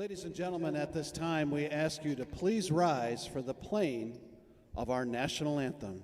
Ladies and gentlemen, at this time, we ask you to please rise for the playing of our national anthem.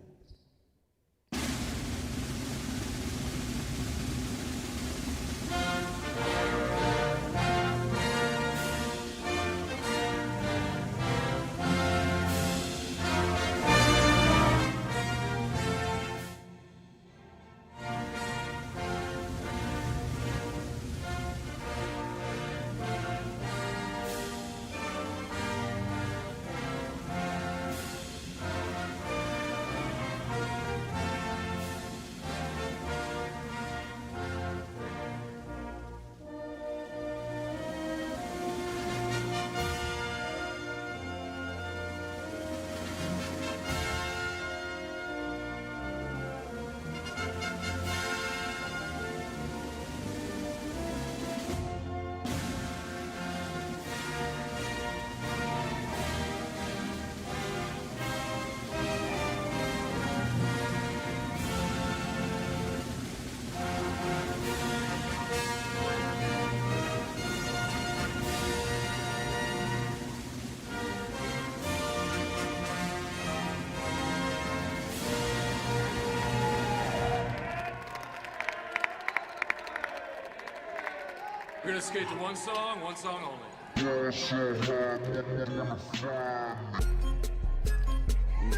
We're gonna skate to one song only.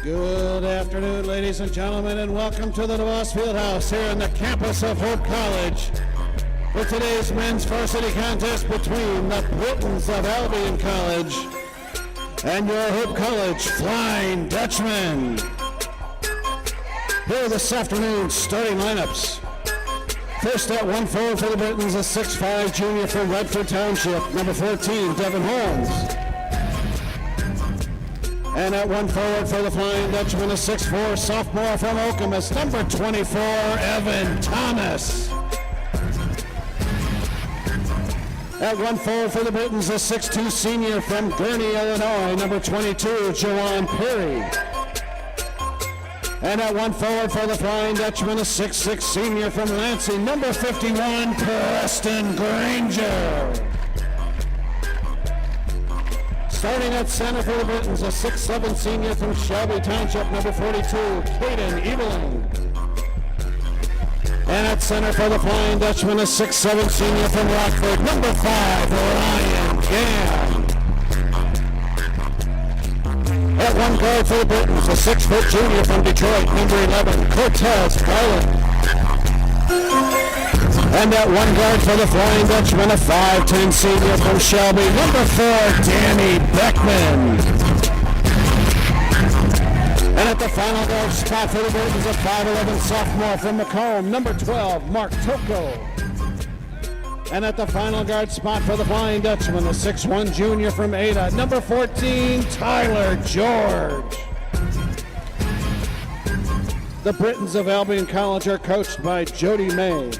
Good afternoon, ladies and gentlemen, and welcome to the DeVos Fieldhouse here on the campus of Hope College for today's men's varsity contest between the Britons of Albion College and your Hope College Flying Dutchmen. Here this afternoon's starting lineups. First at 1 forward for the Britons, a 6'5" junior from Redford Township, number 14, Devin Holmes. And at 1 forward for the Flying Dutchman, a 6'4" sophomore from Okemos, number 24, Evan Thomas. At 1 forward for the Britons, a 6'2" senior from Gurnee, Illinois, number 22, Jawan Perry. And at 1 forward for the Flying Dutchman, a 6'6" senior from Lansing, number 51, Preston Granger. Starting at center for the Britons, a 6'7" senior from Shelby Township, number 42, Caden Ebeling. And at center for the Flying Dutchman, a 6'7" senior from Rockford, number 5, Ryan Gann. At 1 guard for the Britons, a 6' junior from Detroit, number 11, Cortez Garland. And at 1 guard for the Flying Dutchman, a 5'10" senior from Shelby, number 4, Danny Beckman. And at the final guard spot for the Britons, a 5'11" sophomore from Macomb, number 12, Mark Toko. And at the final guard spot for the Flying Dutchman, a 6'1" junior from Ada, number 14, Tyler George. The Britons of Albion College are coached by Jody May.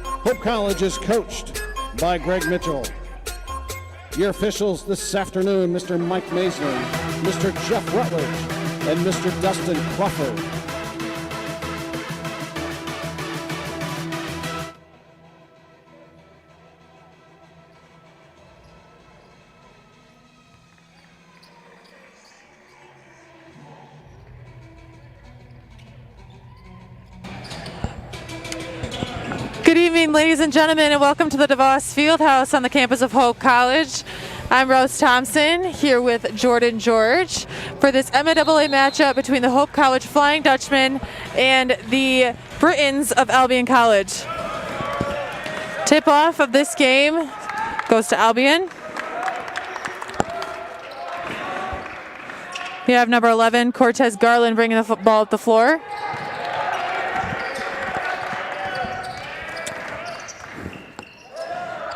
Hope College is coached by Greg Mitchell. Your officials this afternoon, Mr. Mike Maisner, Mr. Jeff Rutledge, and Mr. Dustin Crawford. Good evening, ladies and gentlemen, and welcome to the DeVos Fieldhouse on the campus of Hope College. I'm Rose Thompson, here with Jordan George for this NCAA matchup between the Hope College Flying Dutchmen and the Britons of Albion College. Tip-off of this game goes to Albion. We have number 11, Cortez Garland, bringing the ball up the floor.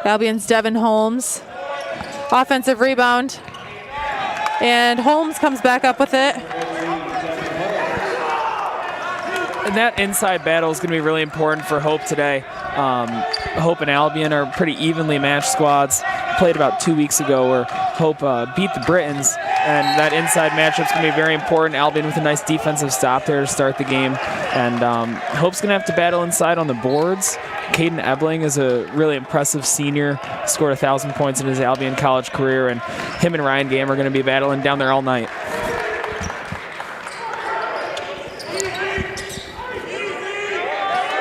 Albion's Devin Holmes. Offensive rebound. And Holmes comes back up with it. And that inside battle is going to be really important for Hope today. Hope and Albion are pretty evenly matched squads. Played about 2 weeks ago where Hope beat the Britons, and that inside matchup's going to be very important. Albion with a nice defensive stop there to start the game, and Hope's going to have to battle inside on the boards. Caden Ebling is a really impressive senior, scored 1,000 points in his Albion college career, and him and Ryan Game are going to be battling down there all night.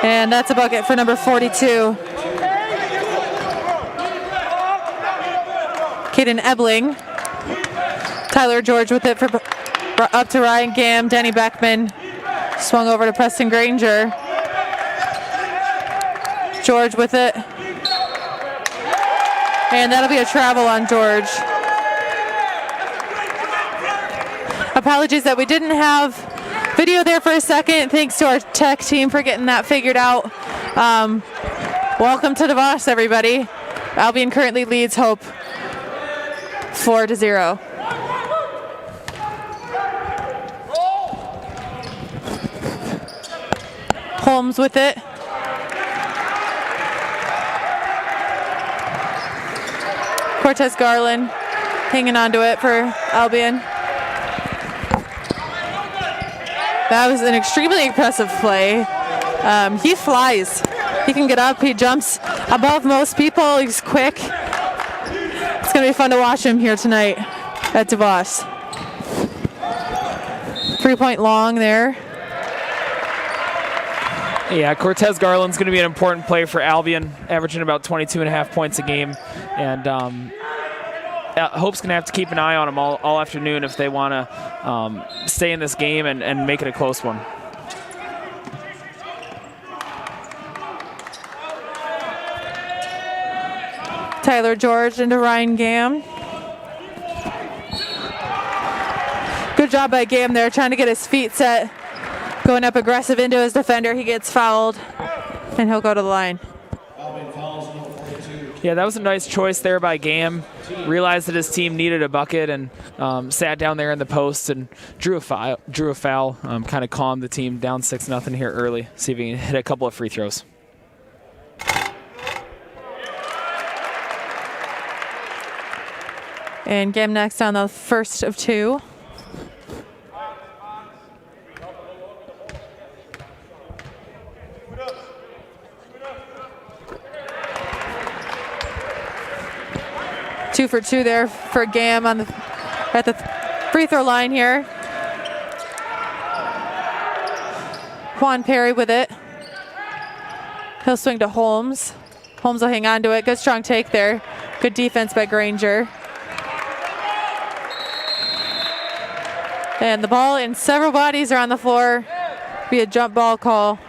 And that's a bucket for number 42. Caden Ebling. Tyler George with it for up to Ryan Gam. Danny Beckman swung over to Preston Granger. George with it. And that'll be a travel on George. Apologies that we didn't have video there for a second. Thanks to our tech team for getting that figured out. Welcome to DeVos, everybody. Albion currently leads Hope 4-0. Holmes with it. Cortez Garland hanging on to it for Albion. That was an extremely impressive play. He flies. He can get up. He jumps above most people. He's quick. It's going to be fun to watch him here tonight at DeVos. 3-point long there. Yeah, Cortez Garland's going to be an important play for Albion, averaging about 22.5 points a game. And Hope's going to have to keep an eye on him all afternoon if they want to stay in this game and make it a close one. Tyler George into Ryan Gam. Good job by Gam there, trying to get his feet set. Going up aggressive into his defender. He gets fouled, and he'll go to the line. Yeah, that was a nice choice there by Gam. Realized that his team needed a bucket and sat down there in the post and drew a foul. Kind of calmed the team down 6-0 here early. See if he can hit a couple of free throws. And Gam next on the first of two. Two for two there for Gam at the free throw line here. Juan Perry with it. He'll swing to Holmes. Holmes will hang on to it. Good strong take there. Good defense by Granger. And the ball and several bodies are on the floor. Be a jump ball call.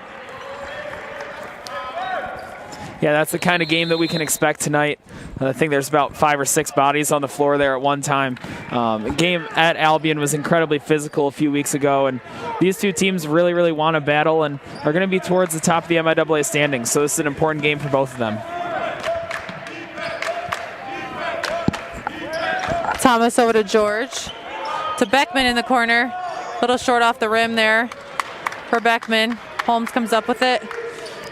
Yeah, that's the kind of game that we can expect tonight. I think there's about 5 or 6 bodies on the floor there at one time. The game at Albion was incredibly physical a few weeks ago, and these two teams really, really want to battle and are going to be towards the top of the NCAA standings, so this is an important game for both of them. Thomas over to George. To Beckman in the corner. A little short off the rim there for Beckman. Holmes comes up with it,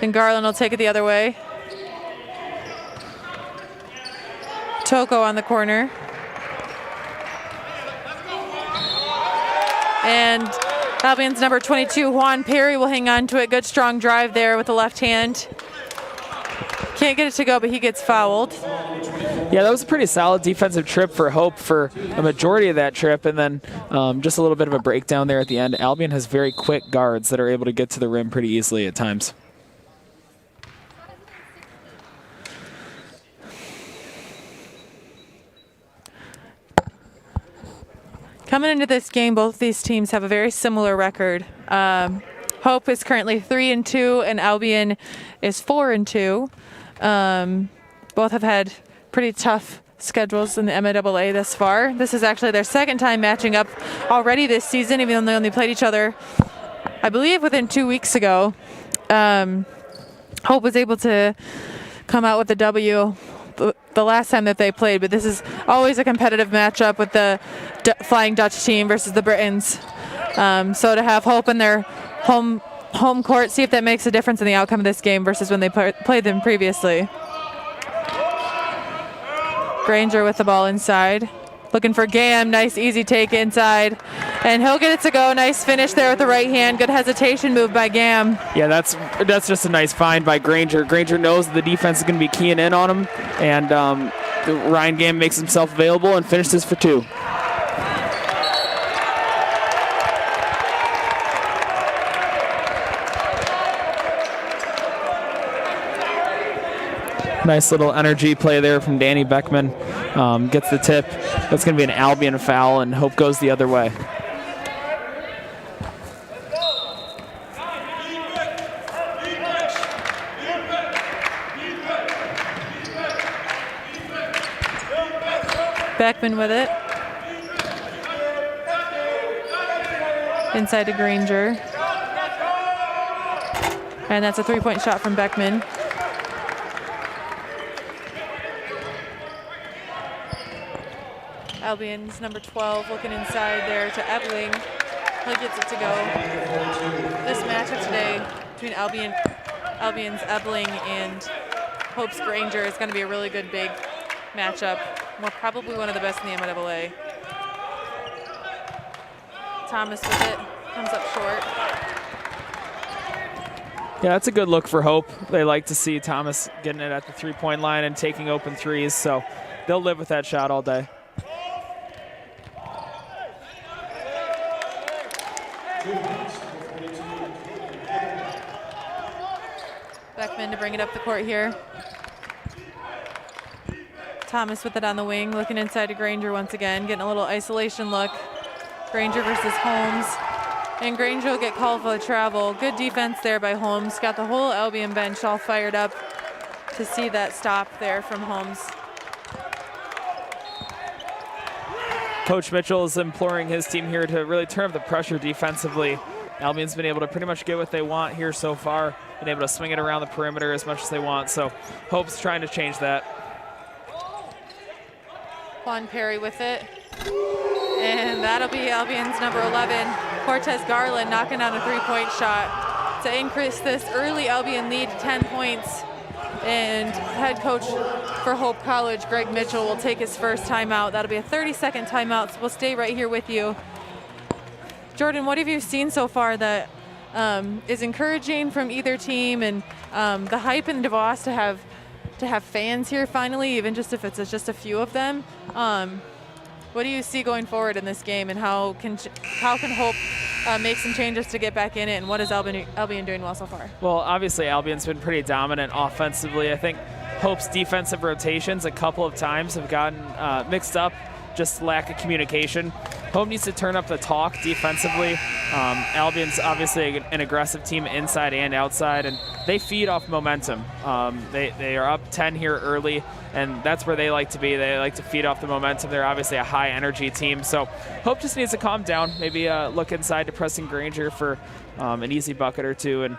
and Garland will take it the other way. Toko on the corner. And Albion's number 22, Juan Perry, will hang on to it. Good strong drive there with the left hand. Can't get it to go, but he gets fouled. Yeah, that was a pretty solid defensive trip for Hope for a majority of that trip, and then just a little bit of a breakdown there at the end. Albion has very quick guards that are able to get to the rim pretty easily at times. Coming into this game, both these teams have a very similar record. Hope is currently 3-2, and Albion is 4-2. Both have had pretty tough schedules in the NCAA thus far. This is actually their second time matching up already this season, even though they only played each other, I believe, within 2 weeks ago. Hope was able to come out with a W the last time that they played, but this is always a competitive matchup with the Flying Dutch team versus the Britons. So to have Hope in their home court, see if that makes a difference in the outcome of this game versus when they played them previously. Granger with the ball inside. Looking for Gam, nice easy take inside. And he'll get it to go. Nice finish there with the right hand. Good hesitation move by Gam. Yeah, that's just a nice find by Granger. Granger knows the defense is going to be keying in on him, and Ryan Gam makes himself available and finishes for 2. Nice little energy play there from Danny Beckman. Gets the tip. That's going to be an Albion foul, and Hope goes the other way. Beckman with it. Inside to Granger. And that's a 3-point shot from Beckman. Albion's number 12 looking inside there to Ebling. He gets it to go. This matchup today between Albion's Ebling and Hope's Granger is going to be a really good big matchup. More probably one of the best in the NCAA. Thomas with it, comes up short. Yeah, that's a good look for Hope. They like to see Thomas getting it at the 3-point line and taking open threes, so they'll live with that shot all day. Beckman to bring it up the court here. Thomas with it on the wing, looking inside to Granger once again, getting a little isolation look. Granger versus Holmes. And Granger will get called for travel. Good defense there by Holmes. Got the whole Albion bench all fired up to see that stop there from Holmes. Coach Mitchell is imploring his team here to really turn up the pressure defensively. Albion's been able to pretty much get what they want here so far, been able to swing it around the perimeter as much as they want, so Hope's trying to change that. Juan Perry with it. And that'll be Albion's number 11. Cortez Garland knocking down a 3-point shot to increase this early Albion lead to 10 points. And head coach for Hope College, Greg Mitchell, will take his first timeout. That'll be a 30-second timeout, so we'll stay right here with you. Jordan, what have you seen so far that is encouraging from either team, and the hype in DeVos to have fans here finally, even just if it's just a few of them? What do you see going forward in this game, and how can Hope make some changes to get back in it, and what is Albion doing well so far? Well, obviously Albion's been pretty dominant offensively. I think Hope's defensive rotations a couple of times have gotten mixed up, just lack of communication. Hope needs to turn up the talk defensively. Albion's obviously an aggressive team inside and outside, and they feed off momentum. They are up 10 here early, and that's where they like to be. They like to feed off the momentum. They're obviously a high-energy team, so Hope just needs to calm down, maybe look inside to Preston Granger for an easy bucket or two, and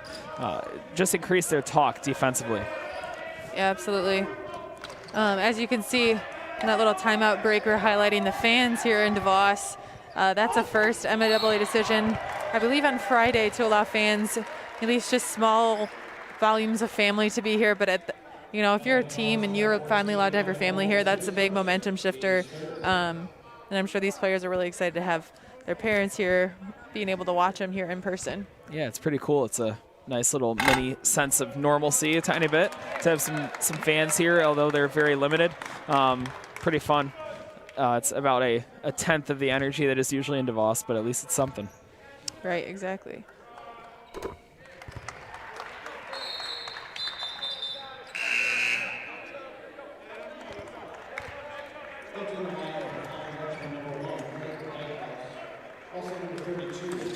just increase their talk defensively. Yeah, absolutely. As you can see, that little timeout breaker highlighting the fans here in DeVos. That's a first NCAA decision, I believe, on Friday to allow fans, at least just small volumes of family, to be here. But if you're a team and you're finally allowed to have your family here, that's a big momentum shifter. And I'm sure these players are really excited to have their parents here, being able to watch them here in person. Yeah, it's pretty cool. It's a nice little mini sense of normalcy, a tiny bit, to have some fans here, although they're very limited. Pretty fun. It's about a tenth of the energy that is usually in DeVos, but at least it's something. Right, exactly.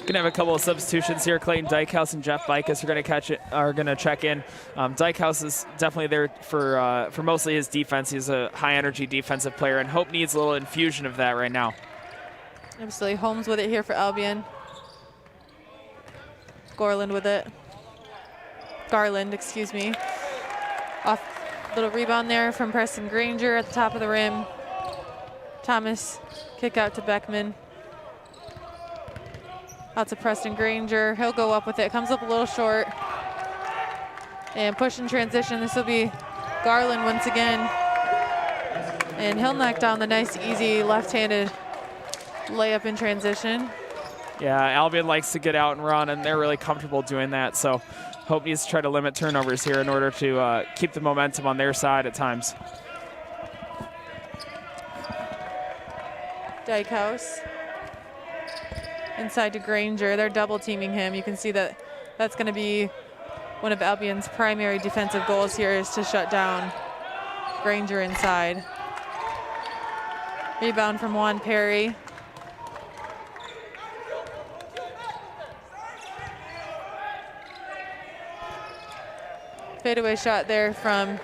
Gonna have a couple of substitutions here. Clayton Dykehouse and Jeff Bikus are gonna check in. Dykehouse is definitely there for mostly his defense. He's a high energy defensive player, and Hope needs a little infusion of that right now. Absolutely. Holmes with it here for Albion. Garland with it. Garland, excuse me. Off little rebound there from Preston Granger at the top of the rim. Thomas kick out to Beckman. Out to Preston Granger. He'll go up with it. Comes up a little short. And push in transition. This will be Garland once again. And he'll knock down the nice, easy left-handed layup in transition. Yeah, Albion likes to get out and run, and they're really comfortable doing that. So Hope needs to try to limit turnovers here in order to keep the momentum on their side at times. Dykehouse inside to Granger. They're double teaming him. You can see that that's going to be one of Albion's primary defensive goals here, is to shut down Granger inside. Rebound from Juan Perry. Fadeaway shot there from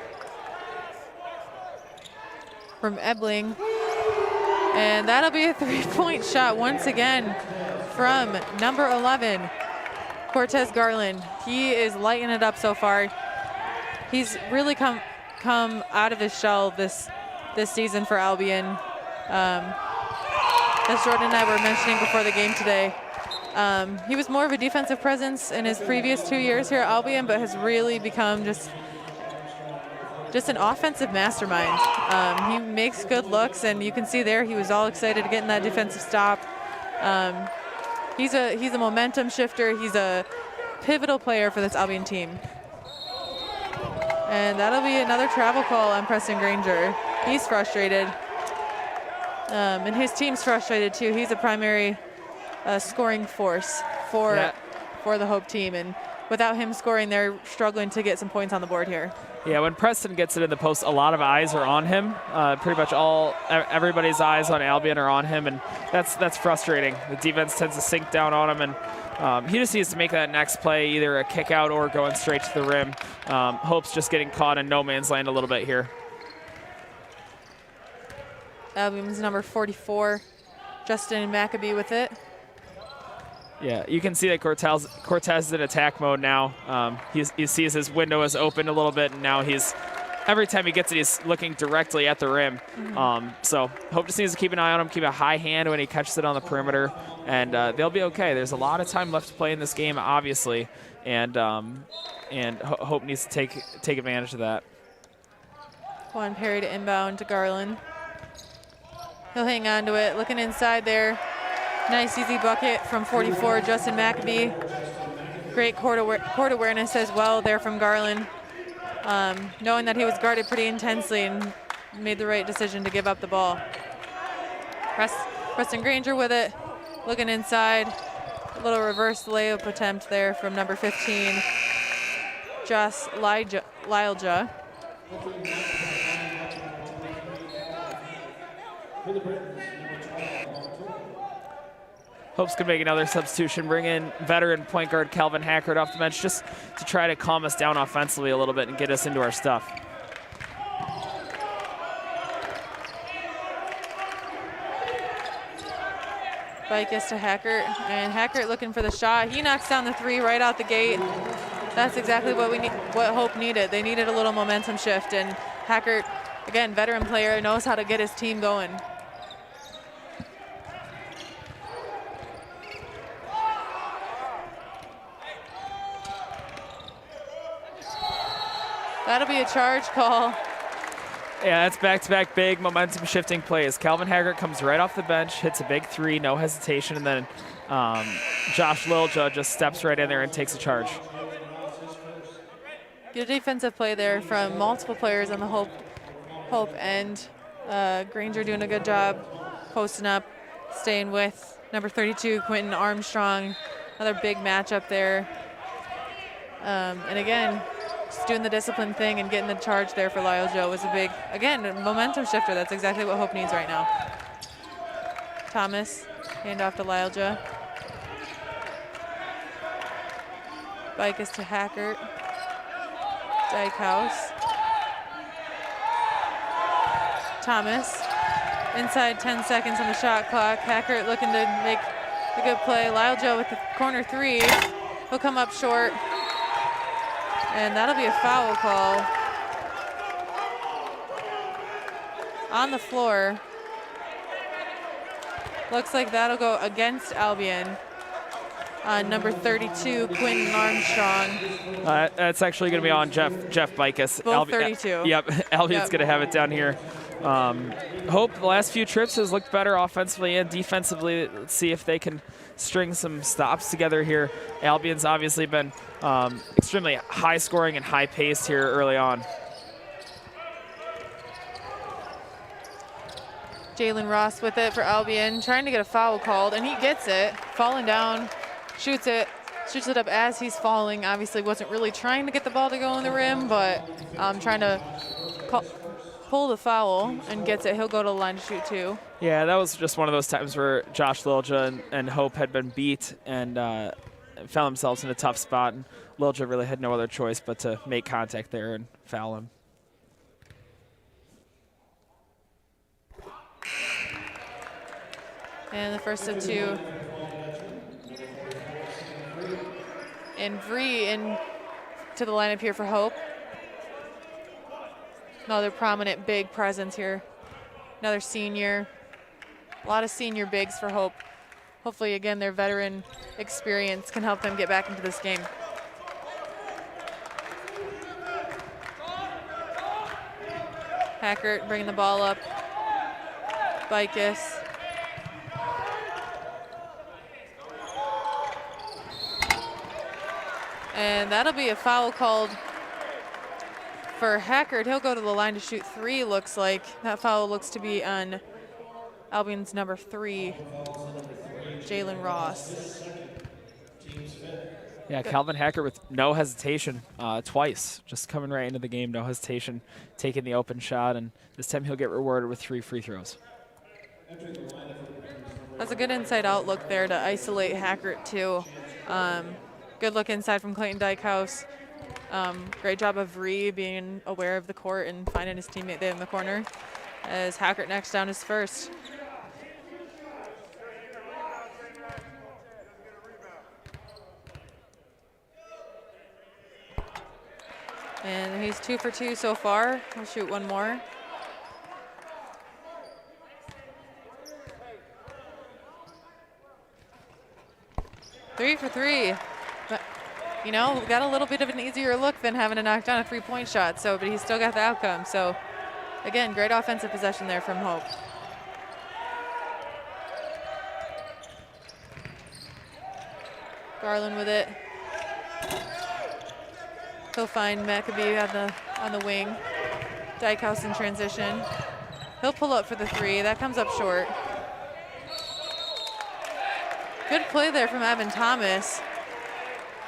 Ebling. And that'll be a three-point shot once again from number 11, Cortez Garland. He is lighting it up so far. He's really come out of his shell this season for Albion. As Jordan and I were mentioning before the game today, he was more of a defensive presence in his previous 2 years here at Albion, but has really become just an offensive mastermind. He makes good looks, and you can see there he was all excited to get in that defensive stop. He's a momentum shifter. He's a pivotal player for this Albion team. And that'll be another travel call on Preston Granger. He's frustrated, and his team's frustrated too. He's a primary scoring force for the Hope team, and without him scoring, they're struggling to get some points on the board here. Yeah, when Preston gets it in the post, a lot of eyes are on him. Pretty much everybody's eyes on Albion are on him, and that's frustrating. The defense tends to sink down on him, and he just needs to make that next play, either a kick out or going straight to the rim. Hope's just getting caught in no man's land a little bit here. Albion's number 44, Justin Maccabee with it. Yeah, you can see that Cortez is in attack mode now. He sees his window is open a little bit, and now every time he gets it, he's looking directly at the rim. So Hope just needs to keep an eye on him, keep a high hand when he catches it on the perimeter, and they'll be okay. There's a lot of time left to play in this game, obviously, and Hope needs to take advantage of that. Juan Perry to inbound to Garland. He'll hang on to it, looking inside there. Nice easy bucket from 44, Justin Maccabee. Great court awareness as well there from Garland. Knowing that he was guarded pretty intensely and made the right decision to give up the ball. Preston Granger with it, looking inside. A little reverse layup attempt there from number 15, Josh Lylja. Hope's going to make another substitution, bring in veteran point guard Calvin Hackert off the bench just to try to calm us down offensively a little bit and get us into our stuff. Bicus to Hackert, and Hackert looking for the shot. He knocks down the three right out the gate. That's exactly what Hope needed. They needed a little momentum shift, and Hackert, again, veteran player, knows how to get his team going. That'll be a charge call. Yeah, that's back-to-back big momentum shifting plays. Calvin Haggart comes right off the bench, hits a big three, no hesitation, and then Josh Lylja just steps right in there and takes a charge. Good defensive play there from multiple players on the Hope end. Granger doing a good job posting up, staying with number 32, Quentin Armstrong. Another big matchup there. And again, just doing the discipline thing and getting the charge there for Lylja was a big, again, momentum shifter. That's exactly what Hope needs right now. Thomas, handoff to Lylja. Bicus to Hackert. Dykehouse. Thomas, inside 10 seconds on the shot clock. Hackert looking to make a good play. Lylja with the corner three. He'll come up short. And that'll be a foul call on the floor. Looks like that'll go against Albion on number 32, Quentin Armstrong. That's actually going to be on Jeff Bicus. Both 32. Yep, Albion's going to have it down here. Hope the last few trips has looked better offensively and defensively. Let's see if they can string some stops together here. Albion's obviously been extremely high scoring and high paced here early on. Jalen Ross with it for Albion, trying to get a foul called, and he gets it. Falling down, shoots it up as he's falling. Obviously wasn't really trying to get the ball to go in the rim, but trying to pull the foul and gets it. He'll go to the line to shoot 2. Yeah, that was just one of those times where Josh Lilja and Hope had been beat and found themselves in a tough spot. And Lilja really had no other choice but to make contact there and foul him. And the first of 2. And Vree in to the lineup here for Hope. Another prominent big presence here. Another senior. A lot of senior bigs for Hope. Hopefully, again, their veteran experience can help them get back into this game. Hackert bringing the ball up. Bicus. And that'll be a foul called for Hackert. He'll go to the line to shoot 3, looks like. That foul looks to be on Albion's number 3, Jalen Ross. Yeah, Calvin Hackert with no hesitation twice. Just coming right into the game, no hesitation, taking the open shot, and this time he'll get rewarded with 3 free throws. That's a good inside outlook there to isolate Hackert too. Good look inside from Clayton Dykehouse. Great job of Vree being aware of the court and finding his teammate there in the corner as Hackert knocks down his first. And he's 2 for 2 so far. He'll shoot 1 more. Three for 3. But, you know, got a little bit of an easier look than having to knock down a 3-point shot, but he still got the outcome. So, again, great offensive possession there from Hope. Garland with it. He'll find Maccabee on the wing. Dykehouse in transition. He'll pull up for the 3. That comes up short. Good play there from Evan Thomas.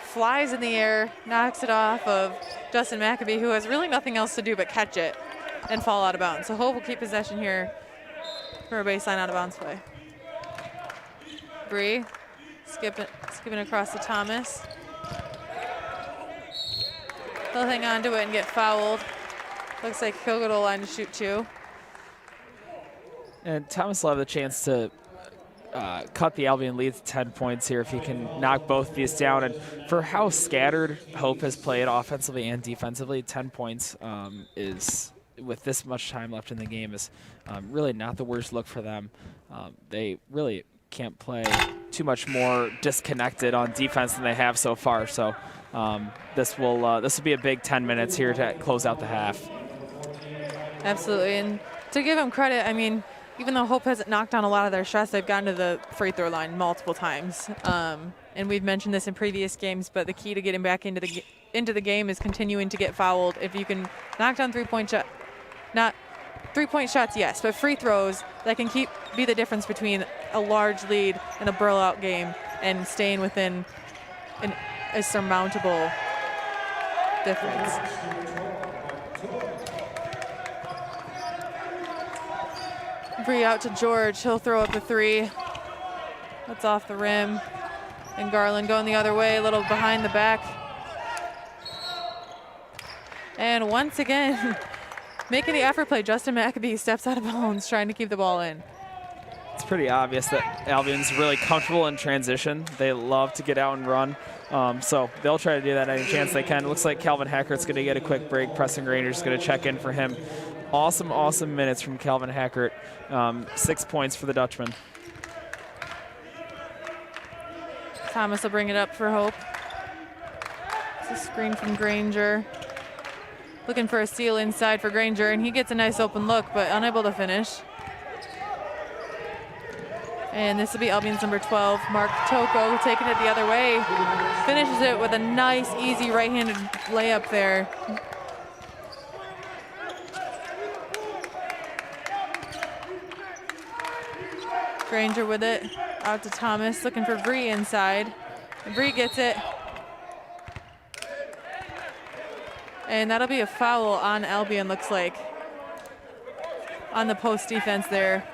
Flies in the air, knocks it off of Justin Maccabee, who has really nothing else to do but catch it and fall out of bounds. So Hope will keep possession here for a baseline out of bounds play. Bree skipping across to Thomas. He'll hang on to it and get fouled. Looks like he'll go to the line to shoot 2. And Thomas will have the chance to cut the Albion lead to 10 points here if he can knock both these down. And for how scattered Hope has played offensively and defensively, 10 points is, with this much time left in the game, is really not the worst look for them. They really can't play too much more disconnected on defense than they have so far. So this will be a big 10 minutes here to close out the half. Absolutely, and to give them credit, I mean, even though Hope hasn't knocked down a lot of their shots, they've gotten to the free throw line multiple times. And we've mentioned this in previous games, but the key to getting back into the game is continuing to get fouled. If you can knock down 3-point shot, not 3-point shots, yes, but free throws that can be the difference between a large lead and a blowout game and staying within a surmountable difference. Bree out to George. He'll throw up a 3. That's off the rim. And Garland going the other way, a little behind the back. And once again, making the effort play, Justin Maccabee steps out of bounds, trying to keep the ball in. It's pretty obvious that Albion's really comfortable in transition. They love to get out and run. So they'll try to do that any chance they can. It looks like Calvin Hackert's going to get a quick break. Preston Granger's going to check in for him. Awesome minutes from Calvin Hackert. 6 points for the Dutchman. Thomas will bring it up for Hope. It's a screen from Granger. looking for a steal inside for Granger, and he gets a nice open look, but unable to finish. And this will be Albion's number 12, Mark Toko, taking it the other way. Finishes it with a nice, easy right-handed layup there. Granger with it, out to Thomas, looking for Bree inside. Bree gets it. And that'll be a foul on Albion, looks like, on the post defense there.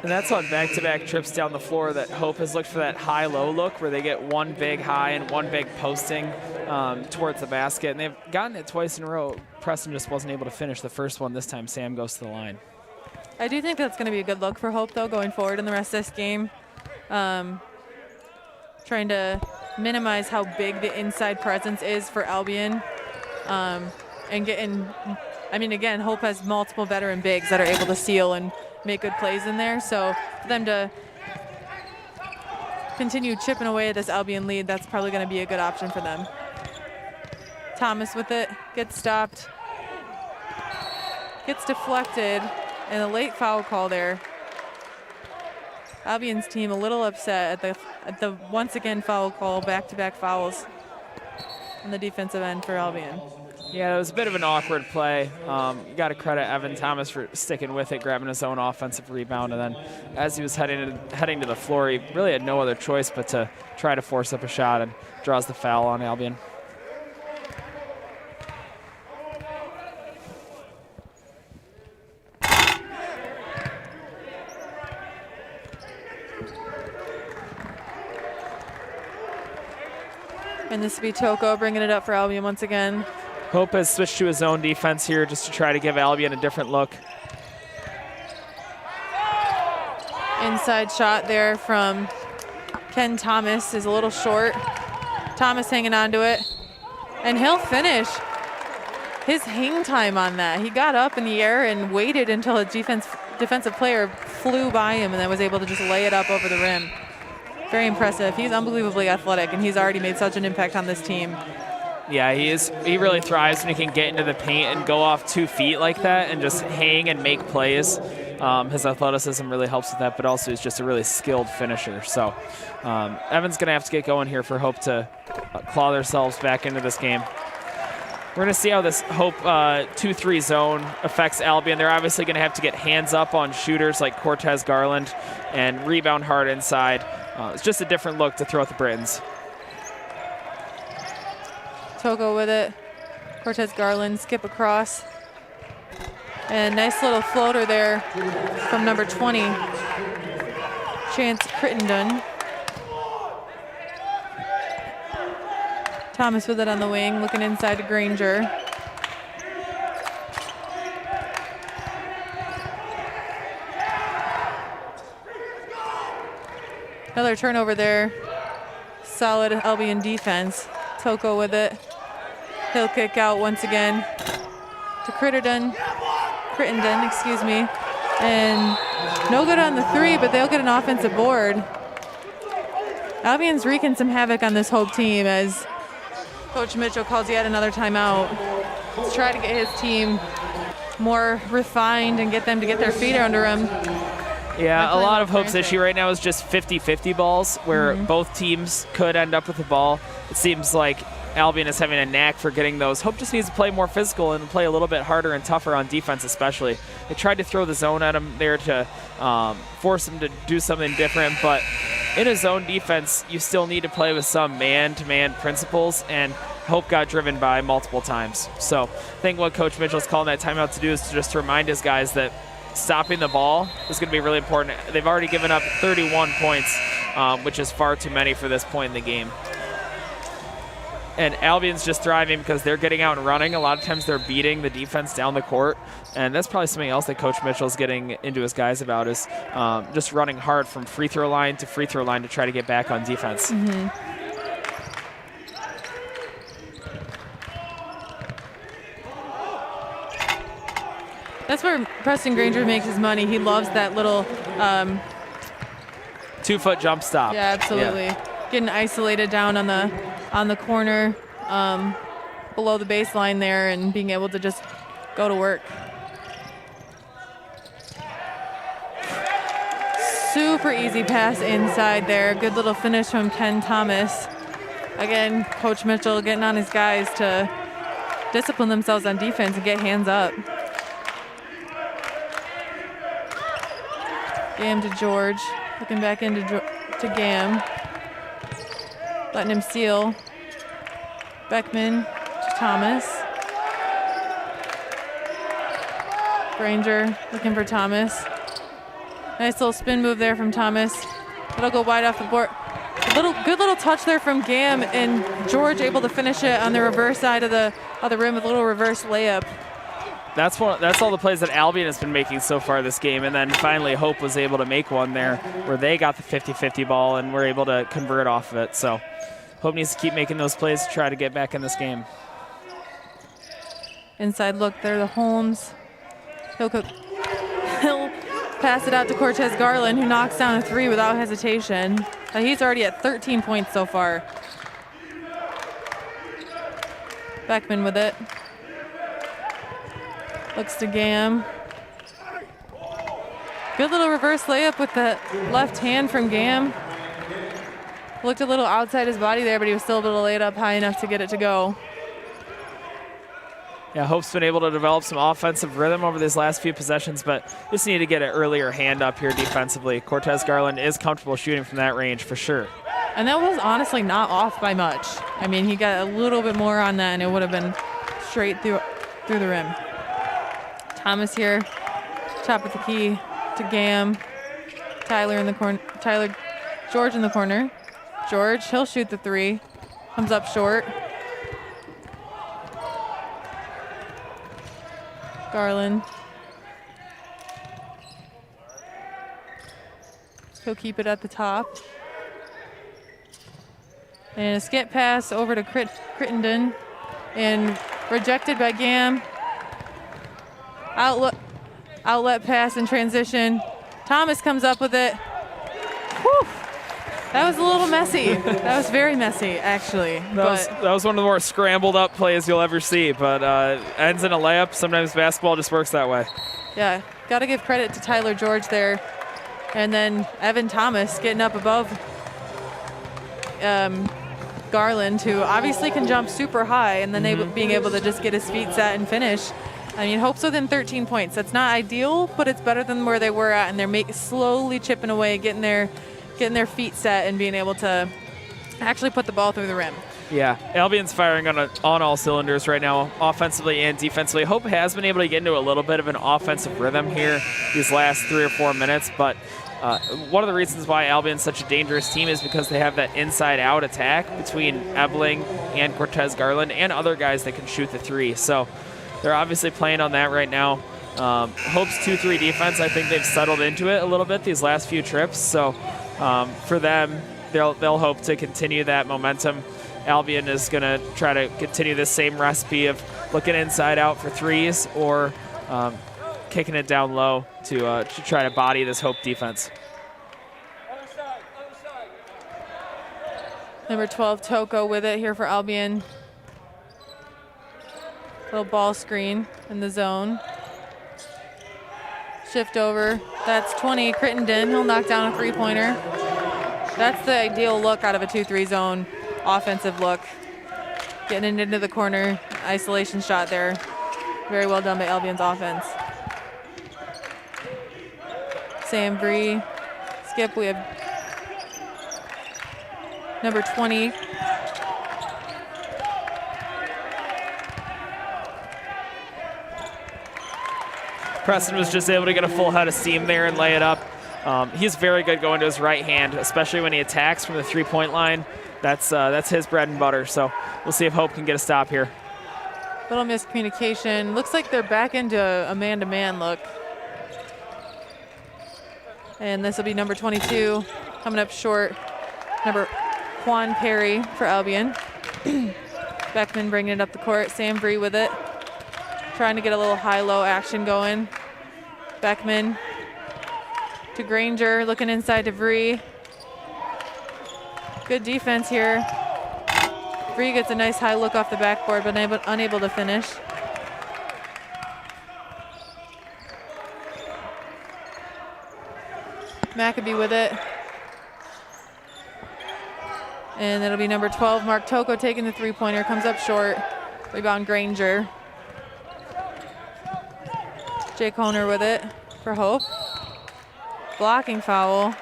And that's on back-to-back trips down the floor that Hope has looked for that high-low look where they get one big high and one big posting towards the basket. And they've gotten it twice in a row. Preston just wasn't able to finish the first one. This time Sam goes to the line. I do think that's going to be a good look for Hope, though, going forward in the rest of this game. Trying to minimize how big the inside presence is for Albion. And getting, I mean, again, Hope has multiple veteran bigs that are able to steal and make good plays in there. So for them to continue chipping away at this Albion lead, that's probably going to be a good option for them. Thomas with it, gets stopped, gets deflected, and a late foul call there. Albion's team a little upset at the once again foul call, back-to-back fouls on the defensive end for Albion. Yeah, it was a bit of an awkward play. You got to credit Evan Thomas for sticking with it, grabbing his own offensive rebound, and then as he was heading to the floor, he really had no other choice but to try to force up a shot, and draws the foul on Albion. And this will be Toko bringing it up for Albion once again. Hope has switched to his own defense here just to try to give Albion a different look. Inside shot there from Ken Thomas is a little short. Thomas hanging on to it. And he'll finish. His hang time on that. He got up in the air and waited until a defensive player flew by him and then was able to just lay it up over the rim. Very impressive. He's unbelievably athletic, and he's already made such an impact on this team. Yeah, he is. He really thrives when he can get into the paint and go off 2 feet like that and just hang and make plays. His athleticism really helps with that, but also he's just a really skilled finisher. So Evan's going to have to get going here for Hope to claw themselves back into this game. We're going to see how this Hope 2-3 zone affects Albion. They're obviously going to have to get hands up on shooters like Cortez Garland and rebound hard inside. It's just a different look to throw at the Britons. Toko with it. Cortez Garland skip across. And nice little floater there from number 20, Chance Crittenden. Thomas with it on the wing, looking inside to Granger. Another turnover there. Solid Albion defense. Toko with it. He'll kick out once again to Crittenden, excuse me. And no good on the 3, but they'll get an offensive board. Albion's wreaking some havoc on this Hope team as Coach Mitchell calls yet another timeout to try to get his team more refined and get them to get their feet under them. Yeah, a lot of Hope's issue right now is just 50-50 balls where both teams could end up with the ball. It seems like Albion is having a knack for getting those. Hope just needs to play more physical and play a little bit harder and tougher on defense especially. They tried to throw the zone at him there to force him to do something different, but in a zone defense, you still need to play with some man-to-man principles, and Hope got driven by multiple times. So I think what Coach Mitchell's calling that timeout to do is to just remind his guys that stopping the ball is going to be really important. They've already given up 31 points, which is far too many for this point in the game. And Albion's just thriving because they're getting out and running. A lot of times they're beating the defense down the court. And that's probably something else that Coach Mitchell's getting into his guys about is just running hard from free throw line to free throw line to try to get back on defense. That's where Preston Granger makes his money. He loves that little 2-foot jump stop. Yeah, absolutely. Yeah. Getting isolated down on the corner, below the baseline there and being able to just go to work. Super easy pass inside there. Good little finish from Ken Thomas. Again, Coach Mitchell getting on his guys to discipline themselves on defense and get hands up. Gam to George. Looking back into to Gam. Letting him seal. Beckman to Thomas. Granger looking for Thomas. Nice little spin move there from Thomas. It'll go wide off the board. Good little touch there from Gam, and George able to finish it on the reverse side of the rim with a little reverse layup. That's all the plays that Albion has been making so far this game, and then finally Hope was able to make one there where they got the 50-50 ball and were able to convert off of it. So Hope needs to keep making those plays to try to get back in this game. Inside look there to Holmes. He'll pass it out to Cortez Garland, who knocks down a three without hesitation. He's already at 13 points so far. Beckman with it. Looks to Gam. Good little reverse layup with the left hand from Gam. Looked a little outside his body there, but he was still able to lay it up high enough to get it to go. Yeah, Hope's been able to develop some offensive rhythm over these last few possessions, but just need to get an earlier hand up here defensively. Cortez Garland is comfortable shooting from that range for sure. And that was honestly not off by much. I mean, he got a little bit more on that, and it would have been straight through the rim. Thomas here, top of the key to Gam. Tyler in the corner. George in the corner. George, he'll shoot the three. Comes up short. Garland. He'll keep it at the top. And a skip pass over to Crittenden. And rejected by Gam. Outlet pass in transition. Thomas comes up with it. Whew. That was a little messy. That was very messy, actually. That was one of the more scrambled up plays you'll ever see, but ends in a layup. Sometimes basketball just works that way. Yeah, got to give credit to Tyler George there. And then Evan Thomas getting up above Garland, who obviously can jump super high, and then being able to just get his feet set and finish. I mean, Hope's within 13 points. That's not ideal, but it's better than where they were at, and they're slowly chipping away, getting their feet set and being able to actually put the ball through the rim. Yeah, Albion's firing on all cylinders right now, offensively and defensively. Hope has been able to get into a little bit of an offensive rhythm here these last 3 or 4 minutes, but one of the reasons why Albion's such a dangerous team is because they have that inside-out attack between Ebling and Cortez Garland and other guys that can shoot the three. So they're obviously playing on that right now. Hope's 2-3 defense, I think they've settled into it a little bit these last few trips. So for them, they'll hope to continue that momentum. Albion is going to try to continue the same recipe of looking inside out for threes or kicking it down low to try to body this Hope defense. Number 12, Toko with it here for Albion. Little ball screen in the zone. Shift over. That's 20, Crittenden. He'll knock down a three-pointer. That's the ideal look out of a 2-3 zone. Offensive look. Getting it into the corner. Isolation shot there. Very well done by Albion's offense. Sam Bree. Skip, we have number 20. Preston was just able to get a full head of steam there and lay it up. He's very good going to his right hand, especially when he attacks from the three-point line. That's his bread and butter. So we'll see if Hope can get a stop here. Little miscommunication. Looks like they're back into a man-to-man look. And this will be number 22 coming up short. Number Juan Perry for Albion. Beckman bringing it up the court. Sam Bree with it. Trying to get a little high-low action going. Beckman to Granger, looking inside to Bree. Good defense here. Bree gets a nice high look off the backboard, but unable to finish. Maccabee with it. And it'll be number 12, Mark Toko, taking the three-pointer. Comes up short. Rebound, Granger. Jake Honer with it for Hope. Blocking foul.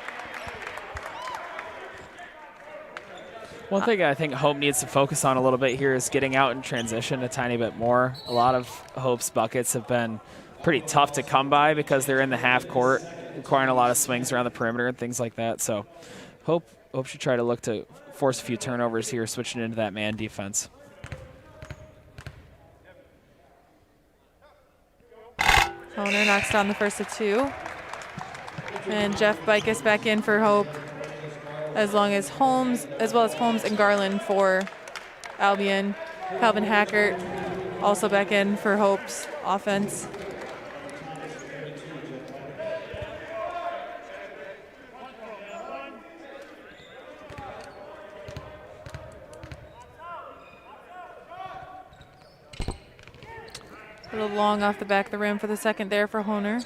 One thing I think Hope needs to focus on a little bit here is getting out in transition a tiny bit more. A lot of Hope's buckets have been pretty tough to come by because they're in the half court, requiring a lot of swings around the perimeter and things like that. So Hope should try to look to force a few turnovers here, switching into that man defense. Honer knocks down the first of two. And Jeff Bicus back in for Hope, as well as Holmes and Garland for Albion. Calvin Hackert also back in for Hope's offense. A little long off the back of the rim for the second there for Honer.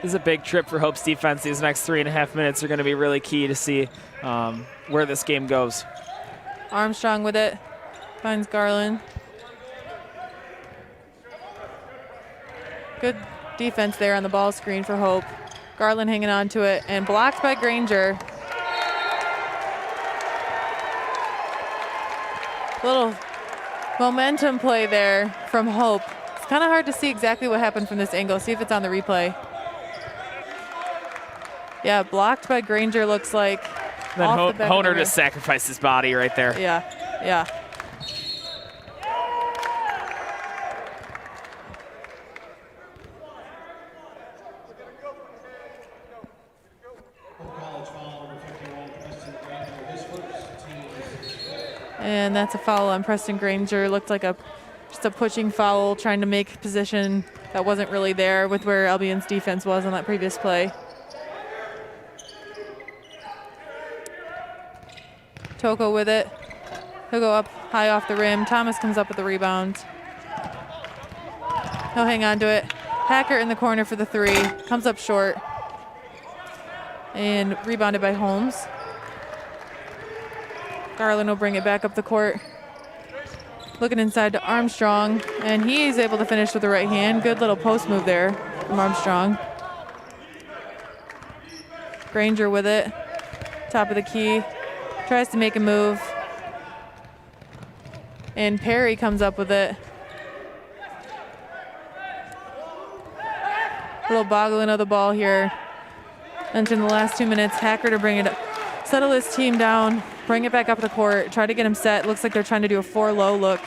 This is a big trip for Hope's defense. These next 3.5 minutes are going to be really key to see where this game goes. Armstrong with it. Finds Garland. Good defense there on the ball screen for Hope. Garland hanging on to it and blocked by Granger. Little momentum play there from Hope. It's kind of hard to see exactly what happened from this angle. See if it's on the replay. Yeah, blocked by Granger, looks like. Then Honer just sacrificed his body right there. Yeah, yeah. And that's a foul on Preston Granger. Looked like just a pushing foul, trying to make position that wasn't really there with where Albion's defense was on that previous play. Toko with it. He'll go up high off the rim. Thomas comes up with the rebound. He'll hang on to it. Hacker in the corner for the three. Comes up short. And rebounded by Holmes. Garland will bring it back up the court. Looking inside to Armstrong. And he's able to finish with the right hand. Good little post move there from Armstrong. Granger with it. Top of the key. Tries to make a move. And Perry comes up with it. Little boggling of the ball here. Mentioned the last 2 minutes. Hacker to bring it up. Settle his team down. Bring it back up the court. Try to get him set. Looks like they're trying to do a 4-low look.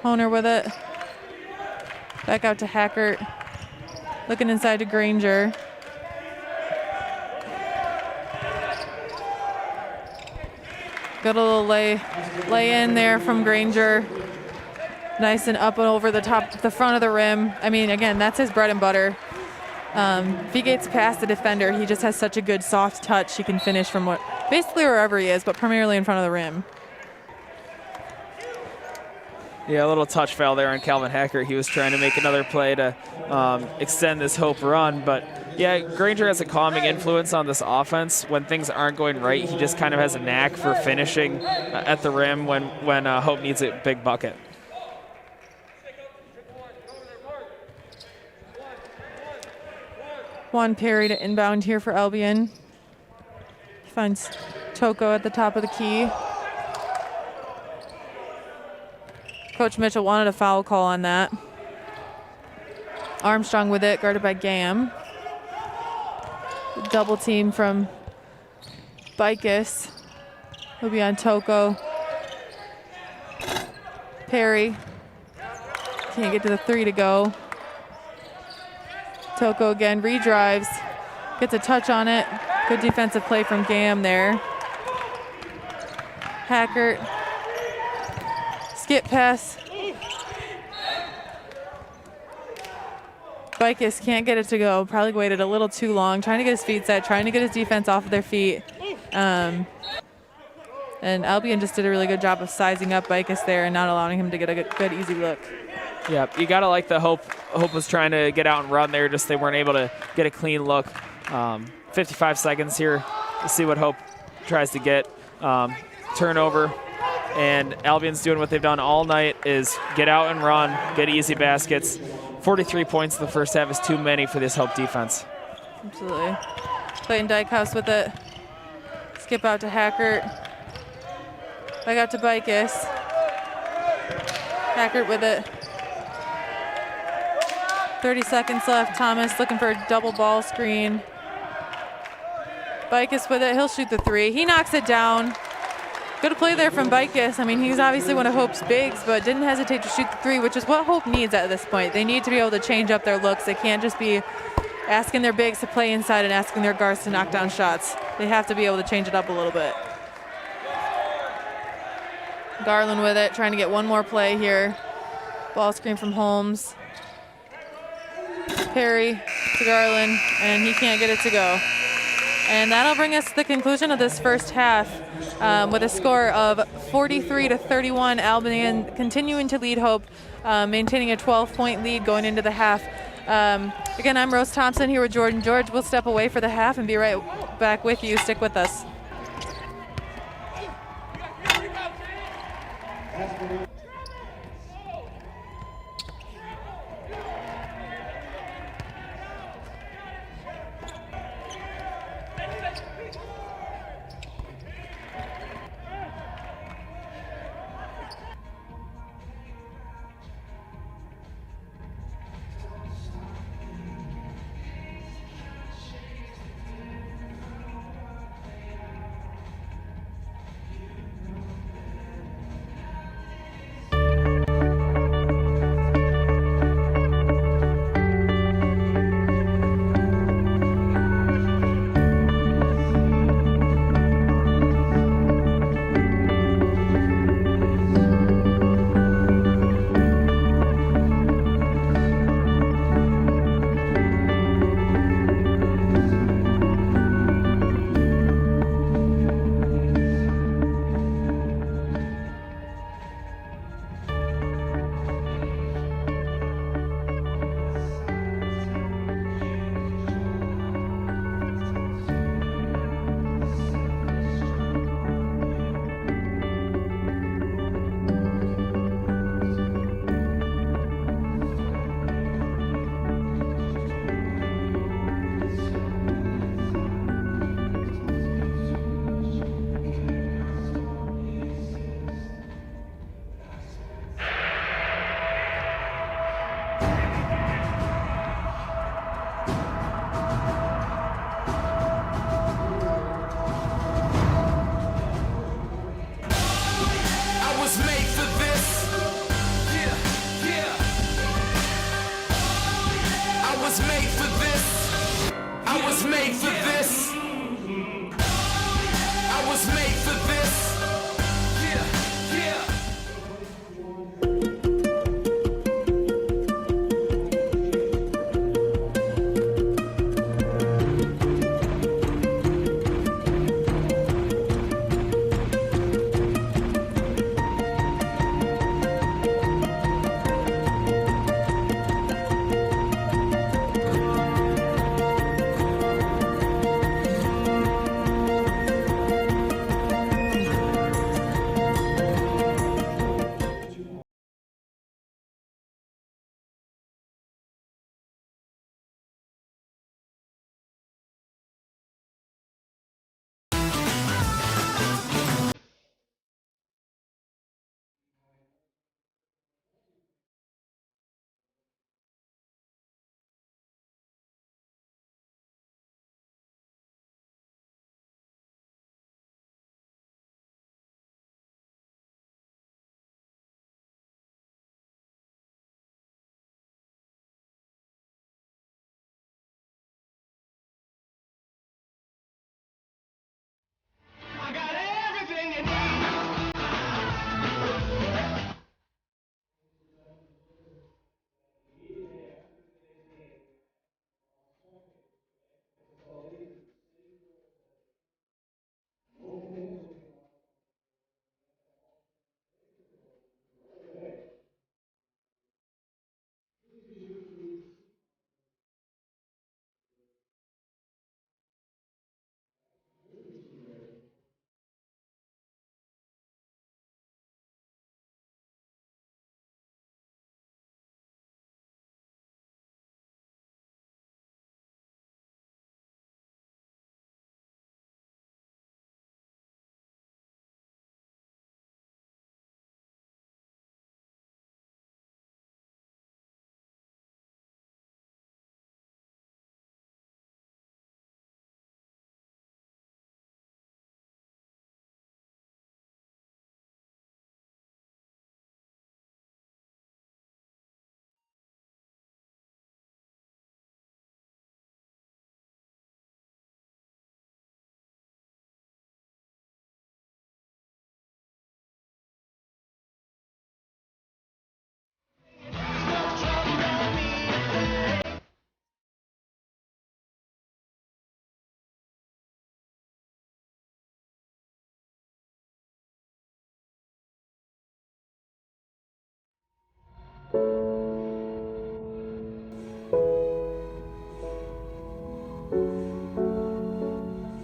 Honer with it. Back out to Hackert. Looking inside to Granger. Got a little lay in there from Granger. Nice and up and over the front of the rim. I mean, again, that's his bread and butter. If he gets past the defender, he just has such a good soft touch. He can finish from basically wherever he is, but primarily in front of the rim. Yeah, a little touch foul there on Calvin Hacker. He was trying to make another play to extend this Hope run, but yeah, Granger has a calming influence on this offense. When things aren't going right, he just kind of has a knack for finishing at the rim when Hope needs a big bucket. Juan Perry to inbound here for Albion. Finds Toko at the top of the key. Coach Mitchell wanted a foul call on that. Armstrong with it, guarded by Gam. Double team from Bicus. He'll be on Toko. Perry. Can't get to the three to go. Toko again, redrives. Gets a touch on it. Good defensive play from Gam there. Hackert. Skip pass. Bicus can't get it to go. Probably waited a little too long. Trying to get his feet set. Trying to get his defense off of their feet. And Albion just did a really good job of sizing up Bicus there and not allowing him to get a good easy look. Yeah, you got to like the Hope. Hope was trying to get out and run there, just they weren't able to get a clean look. 55 seconds here. Let's see what Hope tries to get. Turnover. And Albion's doing what they've done all night is get out and run, get easy baskets. 43 points in the first half is too many for this Hope defense. Absolutely. Clayton Dykehouse with it. Skip out to Hackert. Back out to Bicus. Hackert with it. 30 seconds left. Thomas looking for a double ball screen. Bicus with it. He'll shoot the three. He knocks it down. Good play there from Bicus. I mean, he's obviously one of Hope's bigs, but didn't hesitate to shoot the three, which is what Hope needs at this point. They need to be able to change up their looks. They can't just be asking their bigs to play inside and asking their guards to knock down shots. They have to be able to change it up a little bit. Garland with it, trying to get one more play here. Ball screen from Holmes. Perry to Garland, and he can't get it to go. And that'll bring us to the conclusion of this first half with a score of 43-31. Albion continuing to lead Hope, maintaining a 12-point lead going into the half. Again, I'm Rose Thompson here with Jordan George. We'll step away for the half and be right back with you. Stick with us.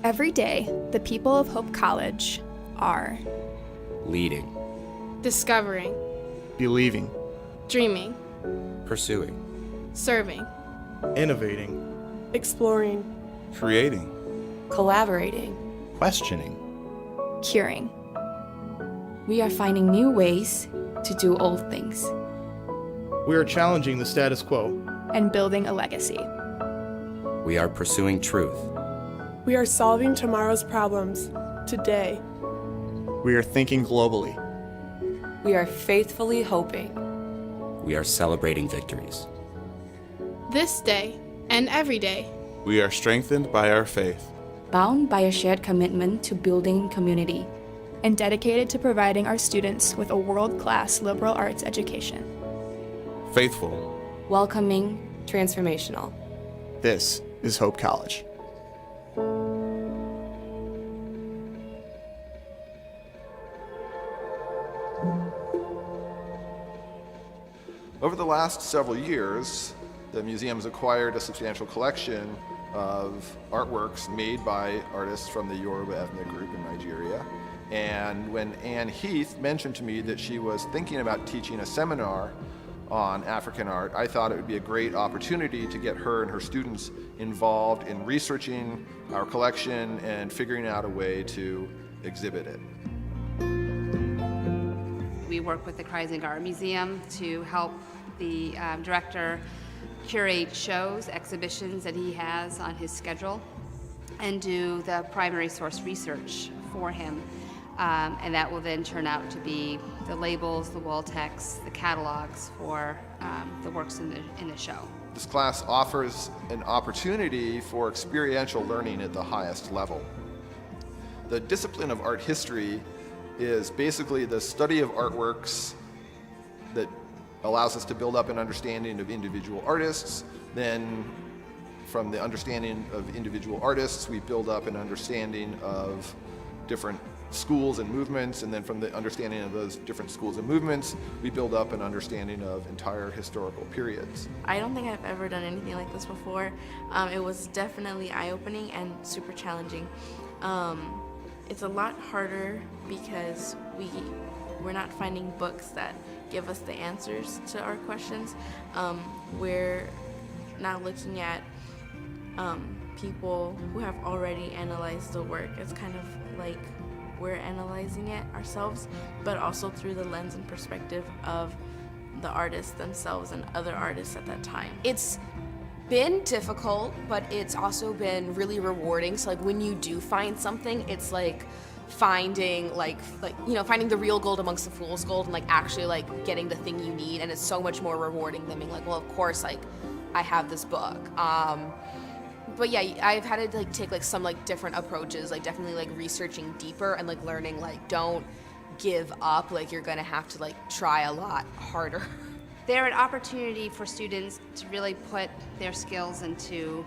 Every day, the people of Hope College are leading, discovering, believing, dreaming, pursuing, serving, innovating, exploring, creating, collaborating, questioning, curing. We are finding new ways to do old things. We are challenging the status quo And building a legacy. we are pursuing truth, We are solving tomorrow's problems today. We are thinking globally. We are faithfully hoping. we are celebrating victories. This day and every day. We are strengthened by our faith. Bound by a shared commitment to building community. And dedicated to providing our students with a world-class liberal arts education. Faithful. Welcoming, transformational. This is Hope College. Over the last several years, the museum's acquired a substantial collection of artworks made by artists from the Yoruba ethnic group in Nigeria. And when Anne Heath mentioned to me that she was thinking about teaching a seminar on African art, I thought it would be a great opportunity to get her and her students involved in researching our collection and figuring out a way to exhibit it. We work with the Kreising Art Museum to help the director curate shows, exhibitions that he has on his schedule, and do the primary source research for him. And that will then turn out to be the labels, the wall text, the catalogs for the works in the show. This class offers an opportunity for experiential learning at the highest level. The discipline of art history is basically the study of artworks that allows us to build up an understanding of individual artists. Then from the understanding of individual artists, we build up an understanding of different schools and movements, and then from the understanding of those different schools and movements, we build up an understanding of entire historical periods. I don't think I've ever done anything like this before. It was definitely eye-opening and super challenging. It's a lot harder because we're not finding books that give us the answers to our questions. We're not looking at people who have already analyzed the work. It's kind of like we're analyzing it ourselves, but also through the lens and perspective of the artists themselves and other artists at that time. It's been difficult, but it's also been really rewarding. So like when you do find something, it's like finding finding the real gold amongst the fool's gold, and like actually like getting the thing you need. And it's so much more rewarding than being like, well, of course, like I have this book. But yeah, I've had to like take like some like different approaches, like definitely like researching deeper and like learning like don't give up, like you're gonna have to like try a lot harder. They're an opportunity for students to really put their skills into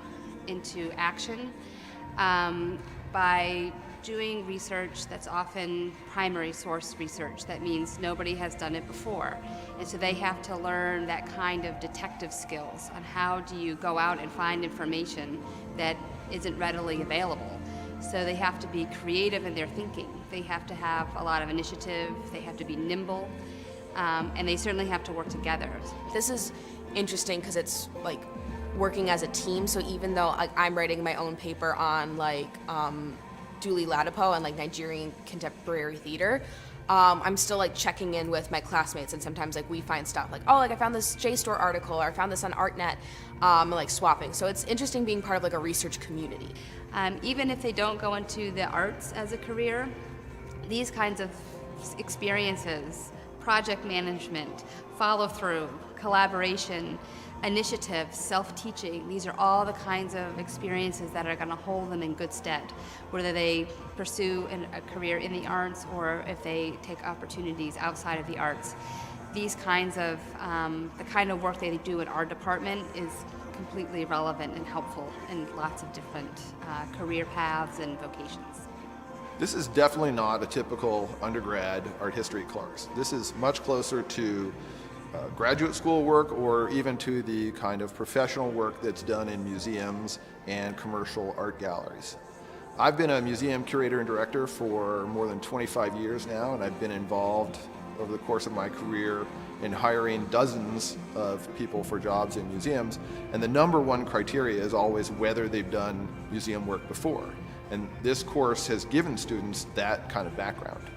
action by doing research that's often primary source research. That means nobody has done it before. And so they have to learn that kind of detective skills on how do you go out and find information that isn't readily available. So they have to be creative in their thinking. They have to have a lot of initiative. They have to be nimble. And they certainly have to work together. This is interesting because it's like working as a team. So even though I'm writing my own paper on like Duli Ladipo and like Nigerian contemporary theater, I'm still like checking in with my classmates, and sometimes like we find stuff like, oh, like I found this JSTOR article, or I found this on ArtNet, like swapping. So it's interesting being part of like a research community. Even if they don't go into the arts as a career, these kinds of experiences, project management, follow-through, collaboration, initiative, self-teaching, these are all the kinds of experiences that are going to hold them in good stead, whether they pursue a career in the arts or if they take opportunities outside of the arts. These kinds of, the kind of work they do in our department is completely relevant and helpful in lots of different career paths and vocations. This is definitely not a typical undergrad art history course. This is much closer to graduate school work or even to the kind of professional work that's done in museums and commercial art galleries. I've been a museum curator and director for more than 25 years now, and I've been involved over the course of my career in hiring dozens of people for jobs in museums, and the number one criteria is always whether they've done museum work before. And this course has given students that kind of background.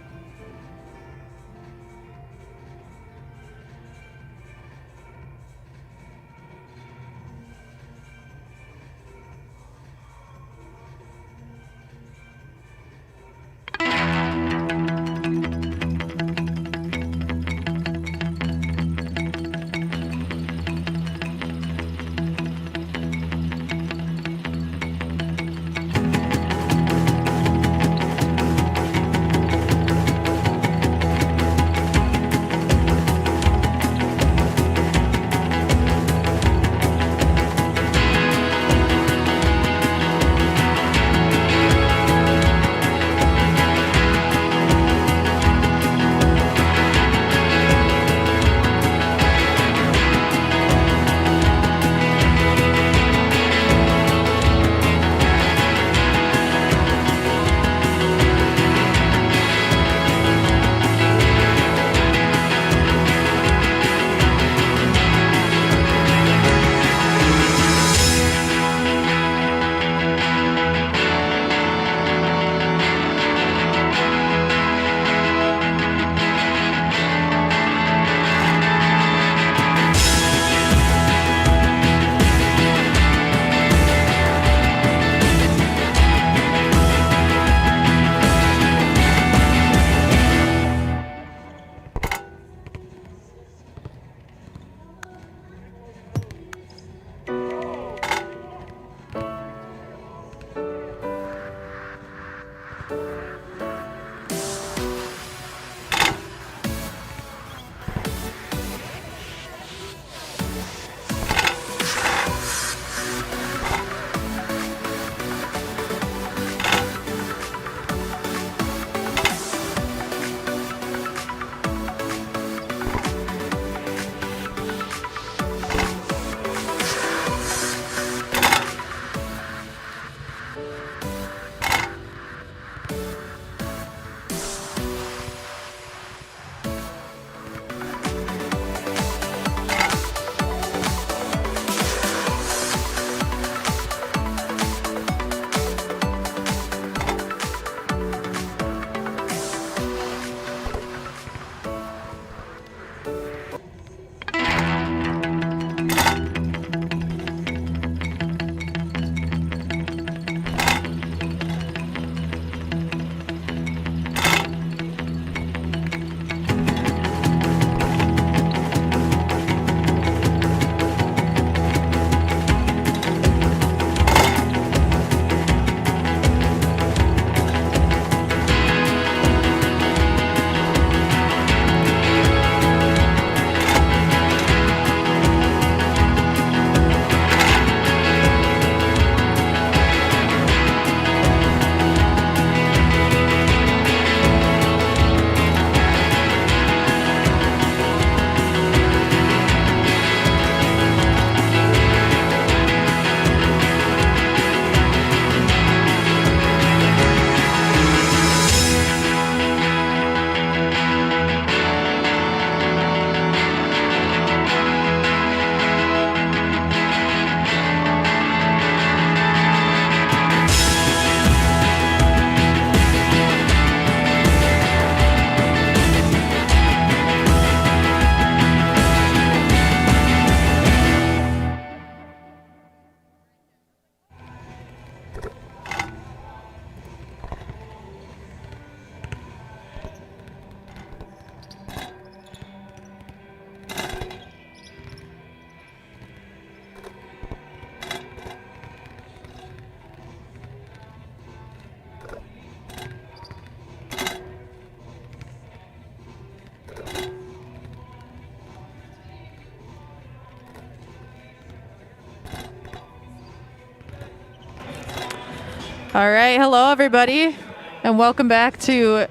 All right, hello everybody, and welcome back to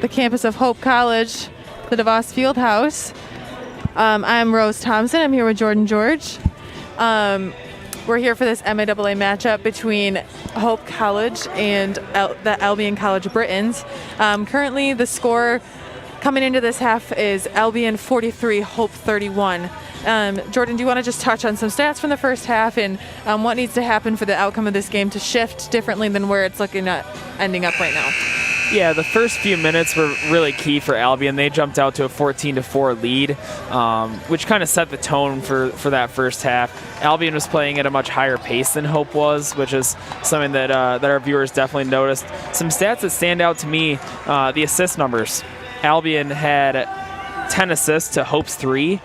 the campus of Hope College, the DeVos Fieldhouse. I'm Rose Thompson. I'm here with Jordan George. We're here for this NCAA matchup between Hope College and the Albion College Britons. Currently, the score coming into this half is Albion 43, Hope 31. Jordan, do you want to just touch on some stats from the first half and what needs to happen for the outcome of this game to shift differently than where it's looking at ending up right now? Yeah, the first few minutes were really key for Albion. They jumped out to a 14-4 lead, which kind of set the tone for that first half. Albion was playing at a much higher pace than Hope was, which is something that our viewers definitely noticed. Some stats that stand out to me, the assist numbers. Albion had 10 assists to Hope's 3.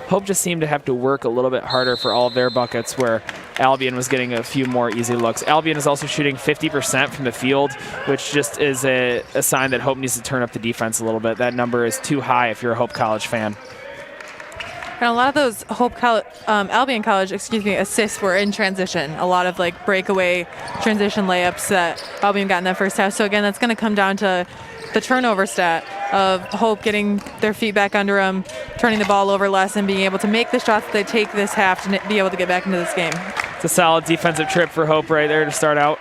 Hope just seemed to have to work a little bit harder for all of their buckets, where Albion was getting a few more easy looks. Albion is also shooting 50% from the field, which just is a sign that Hope needs to turn up the defense a little bit. That number is too high if you're a Hope College fan. And a lot of those Albion College, assists were in transition. A lot of like breakaway transition layups that Albion got in that first half. So again, that's going to come down to the turnover stat of Hope getting their feet back under them, turning the ball over less, and being able to make the shots that they take this half to be able to get back into this game. It's a solid defensive trip for Hope right there to start out.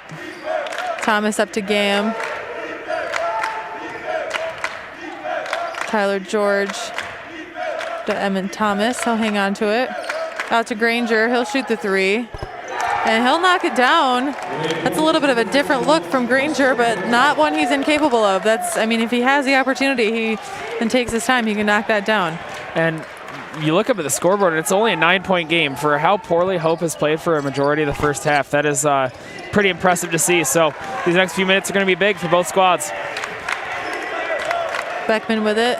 Thomas up to Gam. Tyler George to Emmett Thomas. He'll hang on to it. Out to Granger. He'll shoot the 3. And he'll knock it down. That's a little bit of a different look from Granger, but not one he's incapable of. If he has the opportunity and takes his time, he can knock that down. And you look up at the scoreboard, and it's only a 9-point game. For how poorly Hope has played for a majority of the first half, that is pretty impressive to see. So these next few minutes are going to be big for both squads. Beckman with it.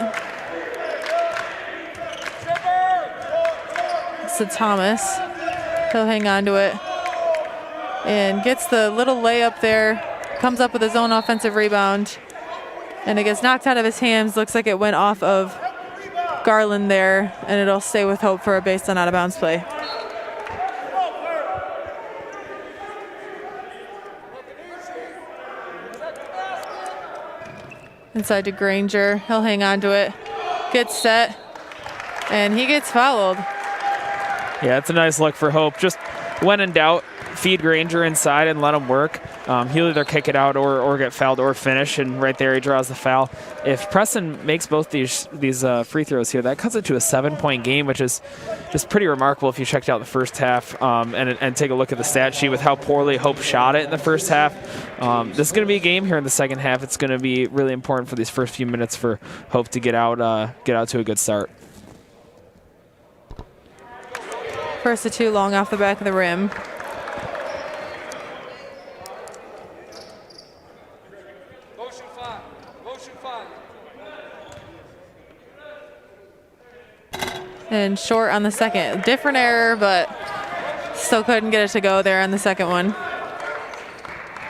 To Thomas. He'll hang on to it. And gets the little layup there. Comes up with his own offensive rebound. And it gets knocked out of his hands. Looks like it went off of Garland there. And it'll stay with Hope for a based on out-of-bounds play. Inside to Granger. He'll hang on to it. Gets set. And he gets fouled. Yeah, it's a nice look for Hope. Just when in doubt, feed Granger inside and let him work. He'll either kick it out or get fouled or finish, and right there he draws the foul. If Preston makes both these free throws here, that cuts it to a 7-point game, which is just pretty remarkable if you checked out the first half and take a look at the stat sheet with how poorly Hope shot it in the first half. This is going to be a game here in the second half. It's going to be really important for these first few minutes for Hope to get out to a good start. First to 2 long off the back of the rim. And short on the second. Different error, but still couldn't get it to go there on the second one.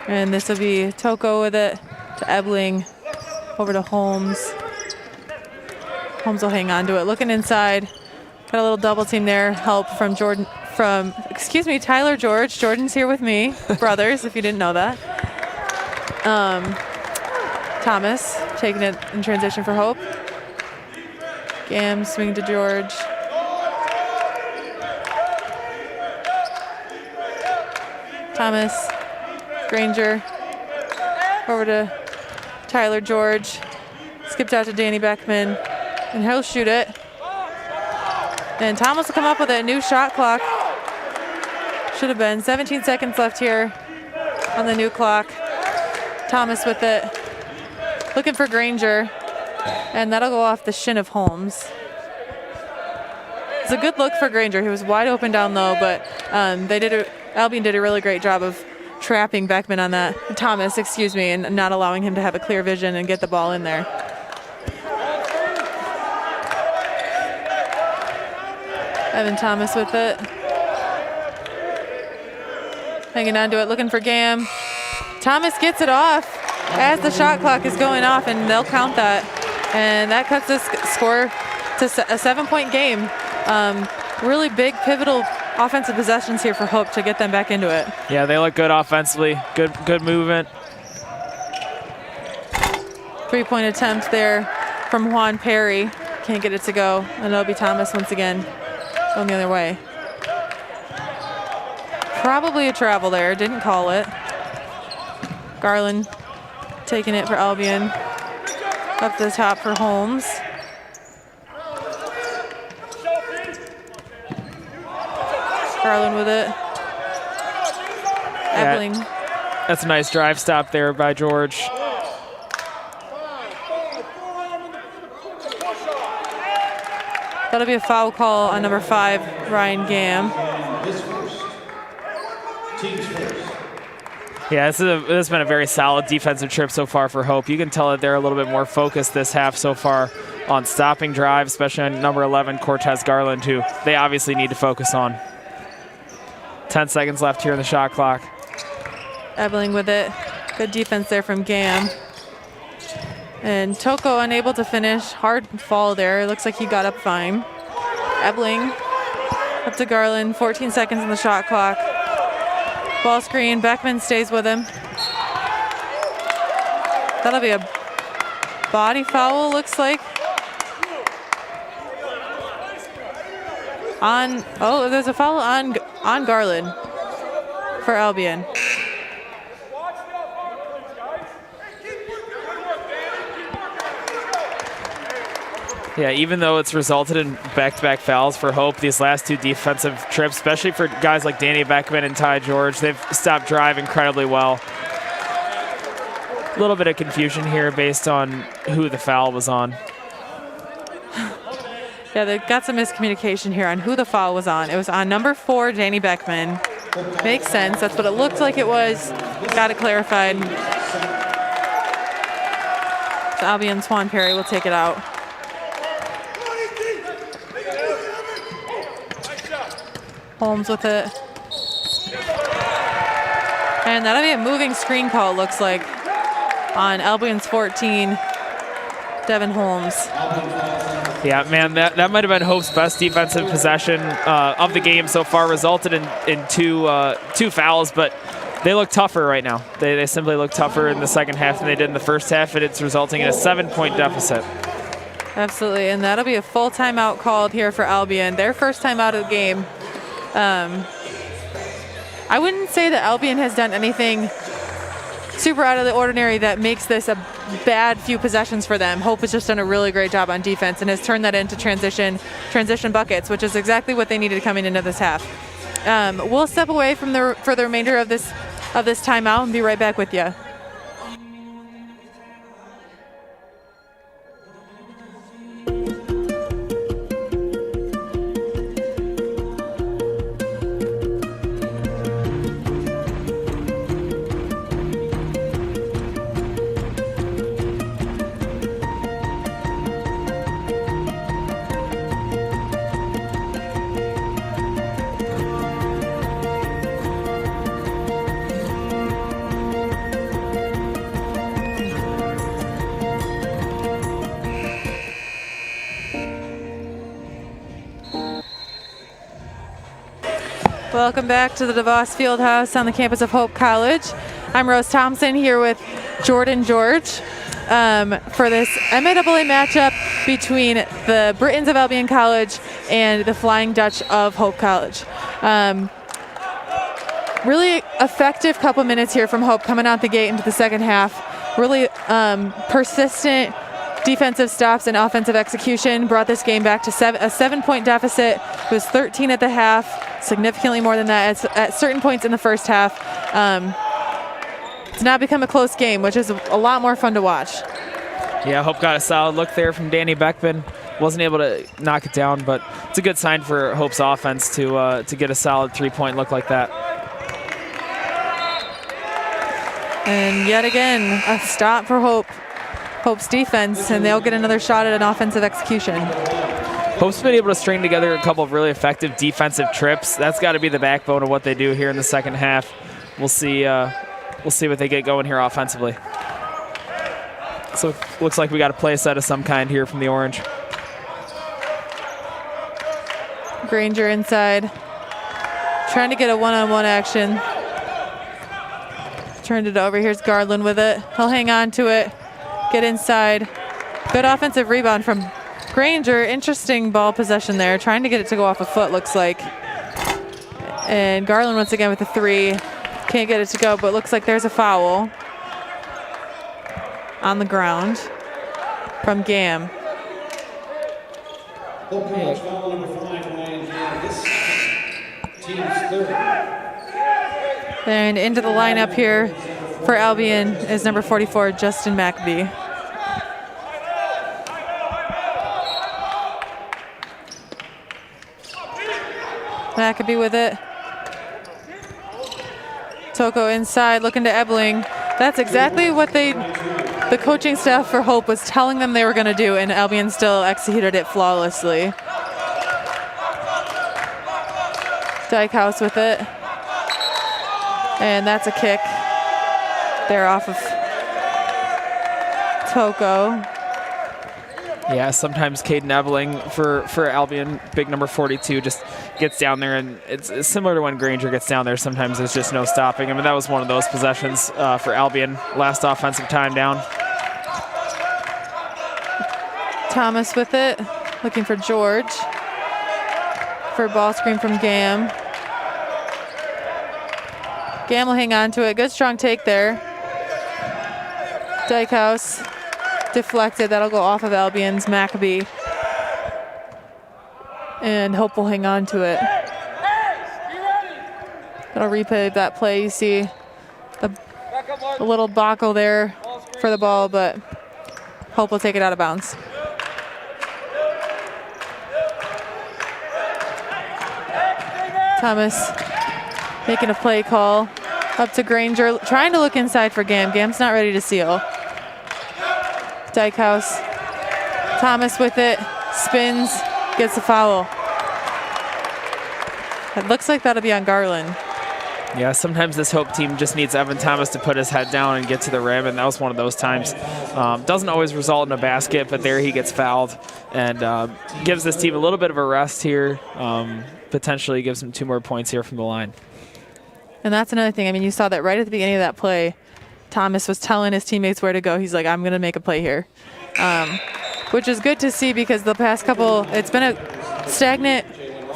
And this will be Toko with it to Ebling. Over to Holmes. Holmes will hang on to it. Looking inside. Got a little double team there. Help from Tyler George. Jordan's here with me. Brothers, if you didn't know that. Thomas taking it in transition for Hope. Gam swing to George. Thomas, Granger, over to Tyler George. Skipped out to Danny Beckman, and he'll shoot it. And Thomas will come up with a new shot clock. Should have been 17 seconds left here on the new clock. Thomas with it, looking for Granger. And that'll go off the shin of Holmes. It's a good look for Granger. He was wide open down low, but Albion did a really great job of trapping Beckman on that. Thomas, and not allowing him to have a clear vision and get the ball in there. Evan Thomas with it. Hanging on to it, looking for Gam. Thomas gets it off as the shot clock is going off, and they'll count that. And that cuts this score to a 7-point game. Really big, pivotal offensive possessions here for Hope to get them back into it. Yeah, they look good offensively. Good movement. 3-point attempt there from Juan Perry. Can't get it to go. And it'll be Thomas once again going the other way. Probably a travel there. Didn't call it. Garland taking it for Albion. Up to the top for Holmes. Garland with it. Ebling. That's a nice drive stop there by George. That'll be a foul call on number 5, Ryan Gam. Yeah, this has been a very solid defensive trip so far for Hope. You can tell that they're a little bit more focused this half so far on stopping drive, especially on number 11, Cortez Garland, who they obviously need to focus on. 10 seconds left here in the shot clock. Ebling with it. Good defense there from Gam. And Toko unable to finish. Hard fall there. Looks like he got up fine. Ebling up to Garland. 14 seconds on the shot clock. Ball screen. Beckman stays with him. That'll be a body foul, looks like. There's a foul on Garland for Albion. Yeah, even though it's resulted in back-to-back fouls for Hope, these last 2 defensive trips, especially for guys like Danny Beckman and Ty George, they've stopped drive incredibly well. A little bit of confusion here based on who the foul was on. Yeah, they got some miscommunication here on who the foul was on. It was on number 4, Danny Beckman. Makes sense. That's what it looked like it was. Got it clarified. So Albion Swan Perry will take it out. Holmes with it. And that'll be a moving screen call, it looks like, on Albion's 14, Devin Holmes. Yeah, man, that might have been Hope's best defensive possession of the game so far. Resulted in two fouls, but they look tougher right now. They simply look tougher in the second half than they did in the first half, and it's resulting in a 7-point deficit. Absolutely, and that'll be a full timeout called here for Albion. Their first timeout of the game. I wouldn't say that Albion has done anything super out of the ordinary that makes this a bad few possessions for them. Hope has just done a really great job on defense and has turned that into transition buckets, which is exactly what they needed coming into this half. We'll step away for the remainder of this timeout and be right back with you. Welcome back to the DeVos Fieldhouse on the campus of Hope College. I'm Rose Thompson here with Jordan George for this NCAA matchup between the Britons of Albion College and the Flying Dutch of Hope College. Really effective couple minutes here from Hope coming out the gate into the second half. Really persistent defensive stops and offensive execution brought this game back to a 7-point deficit. It was 13 at the half, significantly more than that at certain points in the first half. It's now become a close game, which is a lot more fun to watch. Yeah, Hope got a solid look there from Danny Beckman. Wasn't able to knock it down, but it's a good sign for Hope's offense to get a solid 3-point look like that. And yet again, a stop for Hope's defense, and they'll get another shot at an offensive execution. Hope's been able to string together a couple of really effective defensive trips. That's got to be the backbone of what they do here in the second half. We'll see what they get going here offensively. So looks like we got a play set of some kind here from the Orange. Granger inside, trying to get a one-on-one action. Turned it over. Here's Garland with it. He'll hang on to it, get inside. Good offensive rebound from Granger, interesting ball possession there, trying to get it to go off a foot, looks like. And Garland once again with the 3. Can't get it to go, but looks like there's a foul on the ground from Gam. And into the lineup here for Albion is number 44, Justin McAbee. McAbee with it. Toko inside, looking to Ebling. That's exactly what the coaching staff for Hope was telling them they were going to do, and Albion still executed it flawlessly. Dykehouse with it. And that's a kick. They're off of Toko. Yeah, sometimes Caden Ebling for Albion, big number 42, just gets down there, and it's similar to when Granger gets down there. Sometimes there's just no stopping him, and that was one of those possessions for Albion. Last offensive time down. Thomas with it, looking for George. For a ball screen from Gam. Gam will hang on to it. Good strong take there. Dykehouse deflected. That'll go off of Albion's McAbee. And Hope will hang on to it. That'll replay that play. You see the little buckle there for the ball, but Hope will take it out of bounds. Thomas making a play call up to Granger, trying to look inside for Gam. Gam's not ready to seal. Dykehouse. Thomas with it, spins, gets a foul. It looks like that'll be on Garland. Yeah, sometimes this Hope team just needs Evan Thomas to put his head down and get to the rim, and that was one of those times. Doesn't always result in a basket, but there he gets fouled and gives this team a little bit of a rest here. Potentially gives them 2 more points here from the line. And that's another thing. I mean, you saw that right at the beginning of that play. Thomas was telling his teammates where to go. He's like, I'm going to make a play here. Which is good to see because the past couple, it's been a stagnant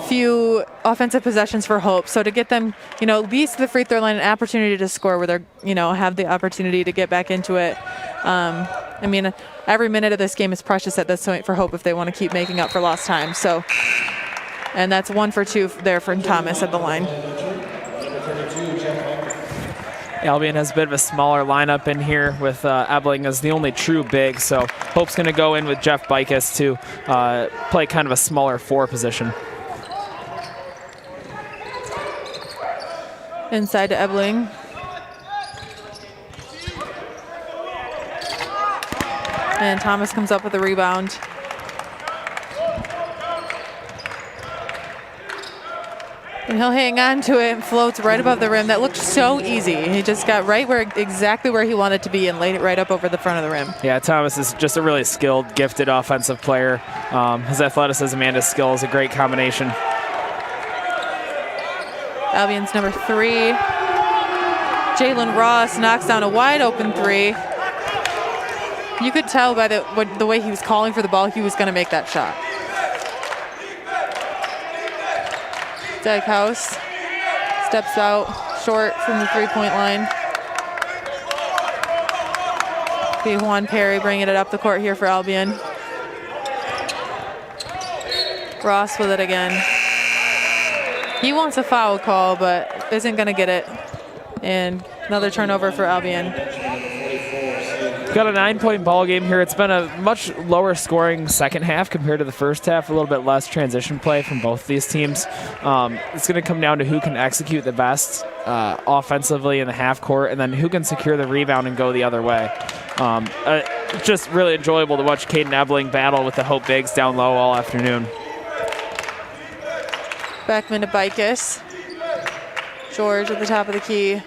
few offensive possessions for Hope. So to get them, at least the free throw line, an opportunity to score where they're, have the opportunity to get back into it. I mean, every minute of this game is precious at this point for Hope if they want to keep making up for lost time. So, and that's 1 for 2 there from Thomas at the line. Albion has a bit of a smaller lineup in here with Ebling as the only true big, so Hope's going to go in with Jeff Bicus to play kind of a smaller 4 position. Inside to Ebling. And Thomas comes up with a rebound. And he'll hang on to it and floats right above the rim. That looked so easy. He just got exactly where he wanted to be and laid it right up over the front of the rim. Yeah, Thomas is just a really skilled, gifted offensive player. His athleticism and his skill is a great combination. Albion's number 3. Jalen Ross knocks down a wide open 3. You could tell by the way he was calling for the ball, he was going to make that shot. Dykehouse steps out short from the 3-point line. Be Juan Perry bringing it up the court here for Albion. Ross with it again. He wants a foul call, but isn't going to get it. And another turnover for Albion. Got a 9-point ball game here. It's been a much lower scoring second half compared to the first half. A little bit less transition play from both these teams. It's going to come down to who can execute the best offensively in the half court, and then who can secure the rebound and go the other way. Just really enjoyable to watch Caden Ebling battle with the Hope Bigs down low all afternoon. Beckman to Bicus. George at the top of the key.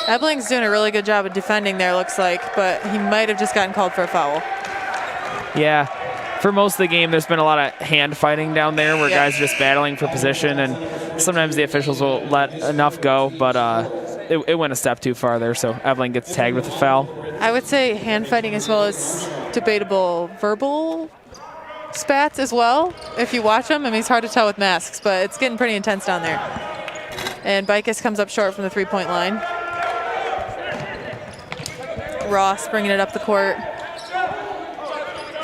Ebling's doing a really good job of defending there, looks like, but he might have just gotten called for a foul. Yeah, for most of the game, there's been a lot of hand fighting down there where guys are just battling for position, and sometimes the officials will let enough go, but it went a step too far there, so Ebling gets tagged with a foul. I would say hand fighting as well as debatable verbal spats as well. If you watch him, I mean, it's hard to tell with masks, but it's getting pretty intense down there. And Bicus comes up short from the three-point line. Ross bringing it up the court.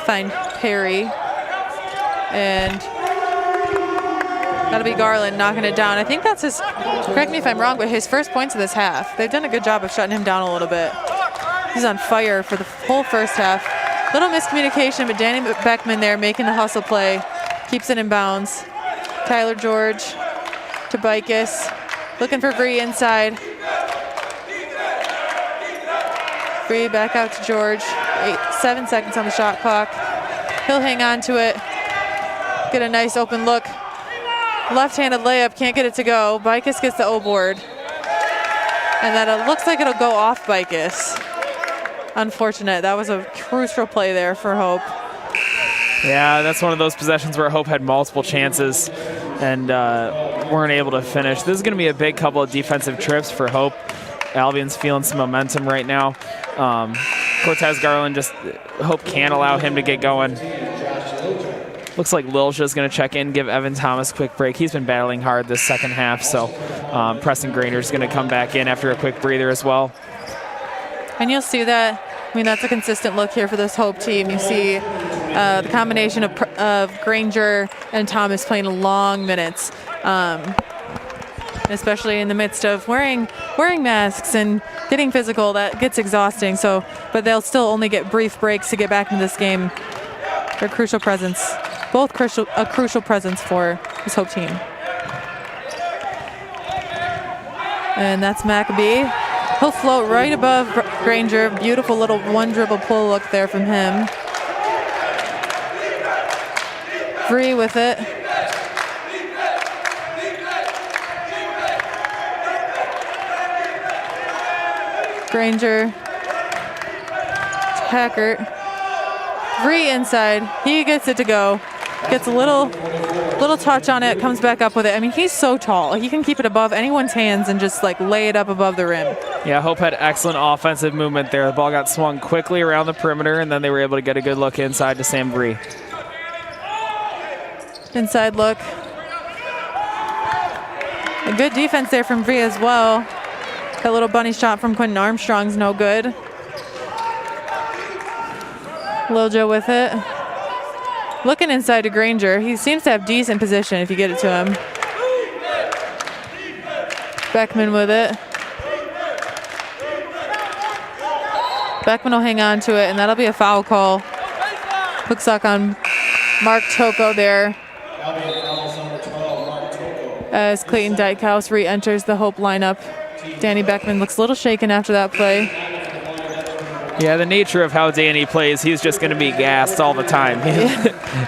Find Perry. And that'll be Garland knocking it down. I think that's his, correct me if I'm wrong, but his first points of this half. They've done a good job of shutting him down a little bit. He's on fire for the whole first half. Little miscommunication, but Danny Beckman there making the hustle play. Keeps it in bounds. Tyler George to Bicus. Looking for Bree inside. Bree back out to George. 7 seconds on the shot clock. He'll hang on to it. Get a nice open look. Left-handed layup, can't get it to go. Bicus gets the O board. And then it looks like it'll go off Bicus. Unfortunate. That was a crucial play there for Hope. Yeah, that's one of those possessions where Hope had multiple chances and weren't able to finish. This is going to be a big couple of defensive trips for Hope. Albion's feeling some momentum right now. Cortez Garland, just Hope can't allow him to get going. Looks like Lilja's going to check in, give Evan Thomas a quick break. He's been battling hard this second half, so Preston Grainer's going to come back in after a quick breather as well. And you'll see that, I mean, that's a consistent look here for this Hope team. You see the combination of Granger and Thomas playing long minutes, especially in the midst of wearing masks and getting physical. That gets exhausting. So, but they'll still only get brief breaks to get back into this game. They're a crucial presence, a crucial presence for this Hope team. And that's Maccabee. He'll float right above Granger. Beautiful little one dribble pull look there from him. Bree with it. Granger. Hackert. Bree inside. He gets it to go. Gets a little touch on it, comes back up with it. I mean, he's so tall. He can keep it above anyone's hands and just like lay it up above the rim. Yeah, Hope had excellent offensive movement there. The ball got swung quickly around the perimeter, and then they were able to get a good look inside to Sam Bree. Inside look. A good defense there from Bree as well. That little bunny shot from Quentin Armstrong's no good. Lilja with it. Looking inside to Granger. He seems to have decent position if you get it to him. Beckman with it. Beckman will hang on to it, and that'll be a foul call. Hook sock on Mark Toko there. As Clayton Dykehouse re-enters the Hope lineup. Danny Beckman looks a little shaken after that play. Yeah, the nature of how Danny plays, he's just going to be gassed all the time.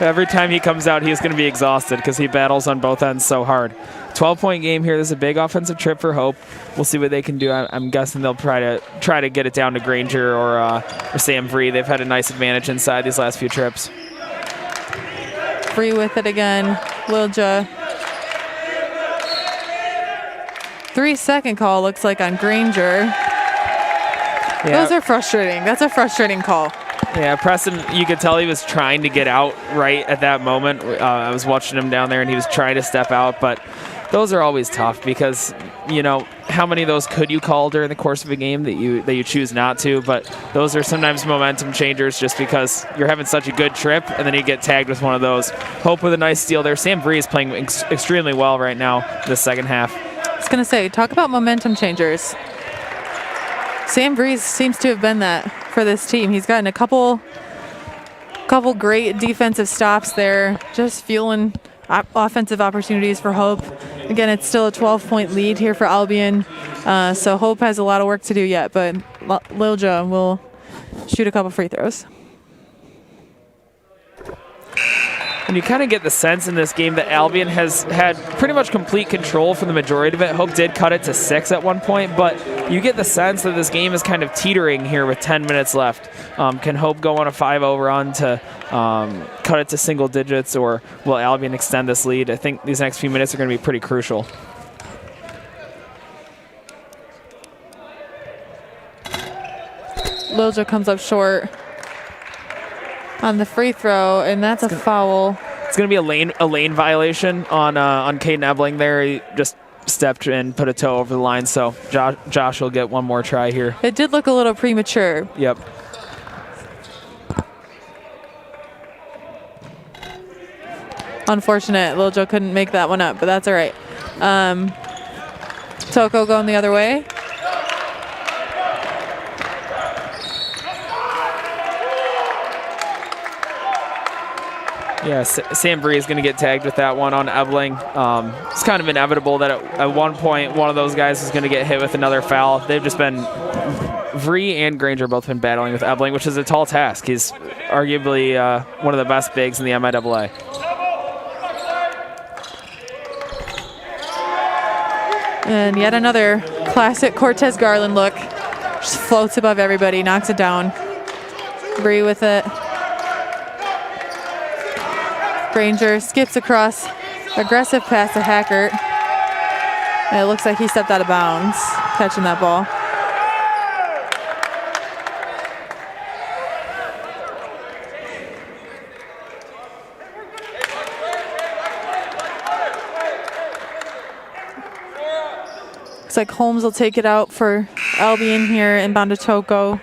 Every time he comes out, he's going to be exhausted because he battles on both ends so hard. 12-point game here. This is a big offensive trip for Hope. We'll see what they can do. I'm guessing they'll try to get it down to Granger or Sam Bree. They've had a nice advantage inside these last few trips. Bree with it again. Lilja. 3-second call looks like on Granger. Yeah. Those are frustrating. That's a frustrating call. Yeah, Preston, you could tell he was trying to get out right at that moment. I was watching him down there, and he was trying to step out, but those are always tough because, you know, how many of those could you call during the course of a game that you choose not to? But those are sometimes momentum changers just because you're having such a good trip, and then you get tagged with one of those. Hope with a nice steal there. Sam Bree is playing extremely well right now in the second half. I was going to say, talk about momentum changers. Sam Bree seems to have been that for this team. He's gotten a couple great defensive stops there, just fueling offensive opportunities for Hope. Again, it's still a 12-point lead here for Albion, so Hope has a lot of work to do yet, but Lilja will shoot a couple free throws. And you kind of get the sense in this game that Albion has had pretty much complete control for the majority of it. Hope did cut it to 6 at one point, but you get the sense that this game is kind of teetering here with 10 minutes left. Can Hope go on a 5-0 run to cut it to single digits, or will Albion extend this lead? I think these next few minutes are going to be pretty crucial. Lilja comes up short. on the free throw, and that's a foul. It's going to be a lane violation on Caden Ebling there. He just stepped and put a toe over the line, so Josh will get one more try here. It did look a little premature. Yep. Unfortunate. Lil Joe couldn't make that one up, but that's all right. Toko going the other way. Yeah, Sam Bree is going to get tagged with that one on Ebling. It's kind of inevitable that at one point one of those guys is going to get hit with another foul. They've just been, Vree and Granger both been battling with Ebling, which is a tall task. He's arguably one of the best bigs in the MIAA. And yet another classic Cortez Garland look. Just floats above everybody, knocks it down. Bree with it. Granger skips across. Aggressive pass to Hackert. And it looks like he stepped out of bounds, catching that ball. Looks like Holmes will take it out for Albion here, inbound to Toko.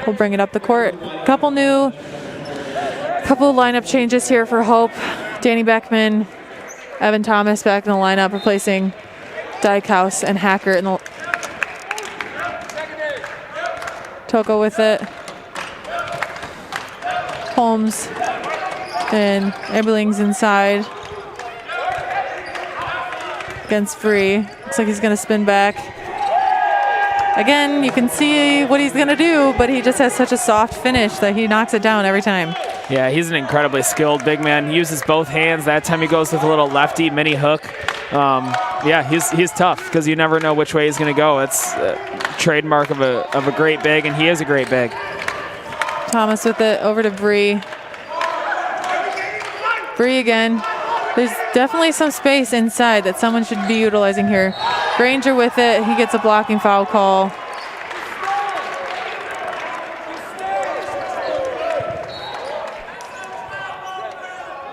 We'll bring it up the court. Couple lineup changes here for Hope. Danny Beckman, Evan Thomas back in the lineup, replacing Dykhouse and Hackert. Toko with it. Holmes and Eberling's inside against Free. Looks like he's going to spin back. Again, you can see what he's going to do, but he just has such a soft finish that he knocks it down every time. Yeah, he's an incredibly skilled big man. He uses both hands. That time he goes with a little lefty mini hook. Yeah, he's tough because you never know which way he's going to go. It's a trademark of a great big, and he is a great big. Thomas with it over to Bree. Bree again. There's definitely some space inside that someone should be utilizing here. Granger with it. He gets a blocking foul call.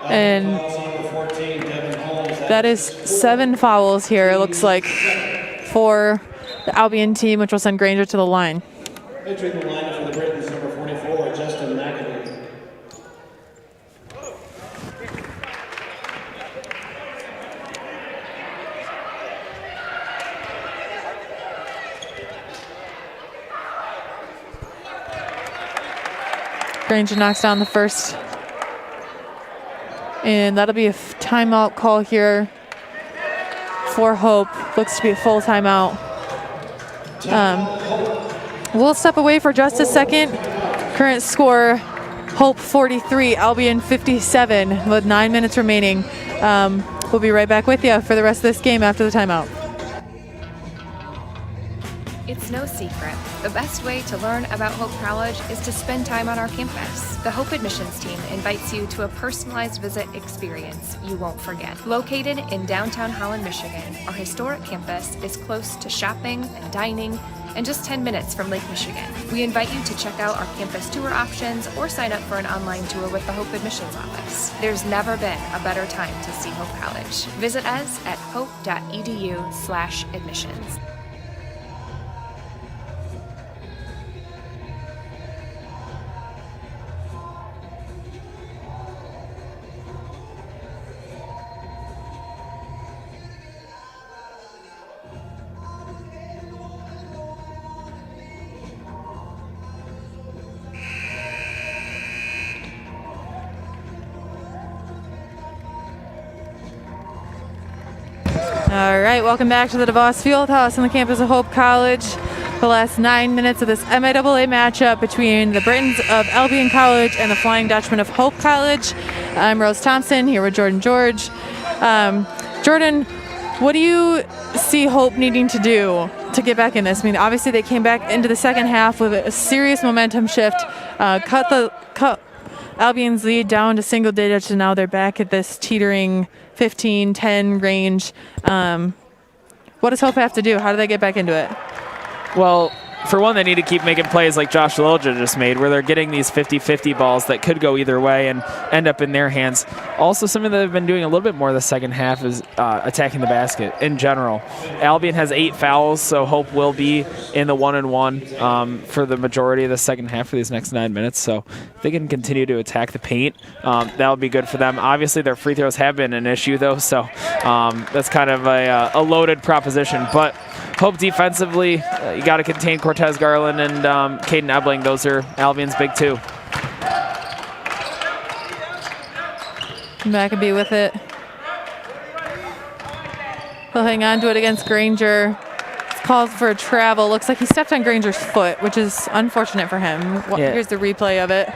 And that is 7 fouls here, it looks like, for the Albion team, which will send Granger to the line. Entering the line for the Britons, number 44, Justin McAdoo. Granger knocks down the first. And that'll be a timeout call here for Hope. Looks to be a full timeout. We'll step away for just a second. Current score, Hope 43, Albion 57 with 9 minutes remaining. We'll be right back with you for the rest of this game after the timeout. It's no secret. The best way to learn about Hope College is to spend time on our campus. The Hope admissions team invites you to a personalized visit experience you won't forget. Located in downtown Holland, Michigan, our historic campus is close to shopping and dining and just 10 minutes from Lake Michigan. We invite you to check out our campus tour options or sign up for an online tour with the Hope admissions office. There's never been a better time to see Hope College. Visit us at hope.edu/admissions. All right, welcome back to the DeVos Fieldhouse on the campus of Hope College. The last 9 minutes of this MIAA matchup between the Britons of Albion College and the Flying Dutchman of Hope College. I'm Rose Thompson here with Jordan George. Jordan, what do you see Hope needing to do to get back in this? I mean, obviously they came back into the second half with a serious momentum shift, cut Albion's lead down to single digits, and now they're back at this teetering 15-10 range. What does Hope have to do? How do they get back into it? Well, for one, they need to keep making plays like Josh Lilja just made, where they're getting these 50-50 balls that could go either way and end up in their hands. Also, something that they've been doing a little bit more the second half is attacking the basket in general. Albion has 8 fouls, so Hope will be in the 1-and-1 for the majority of the second half for these next 9 minutes. So if they can continue to attack the paint, that would be good for them. Obviously, their free throws have been an issue, though, so that's kind of a loaded proposition. But Hope defensively, you got to contain Cortez Garland and Caden Ebling. Those are Albion's big two. McAbee with it. He'll hang on to it against Granger. It's called for a travel. Looks like he stepped on Granger's foot, which is unfortunate for him. Yeah. Here's the replay of it.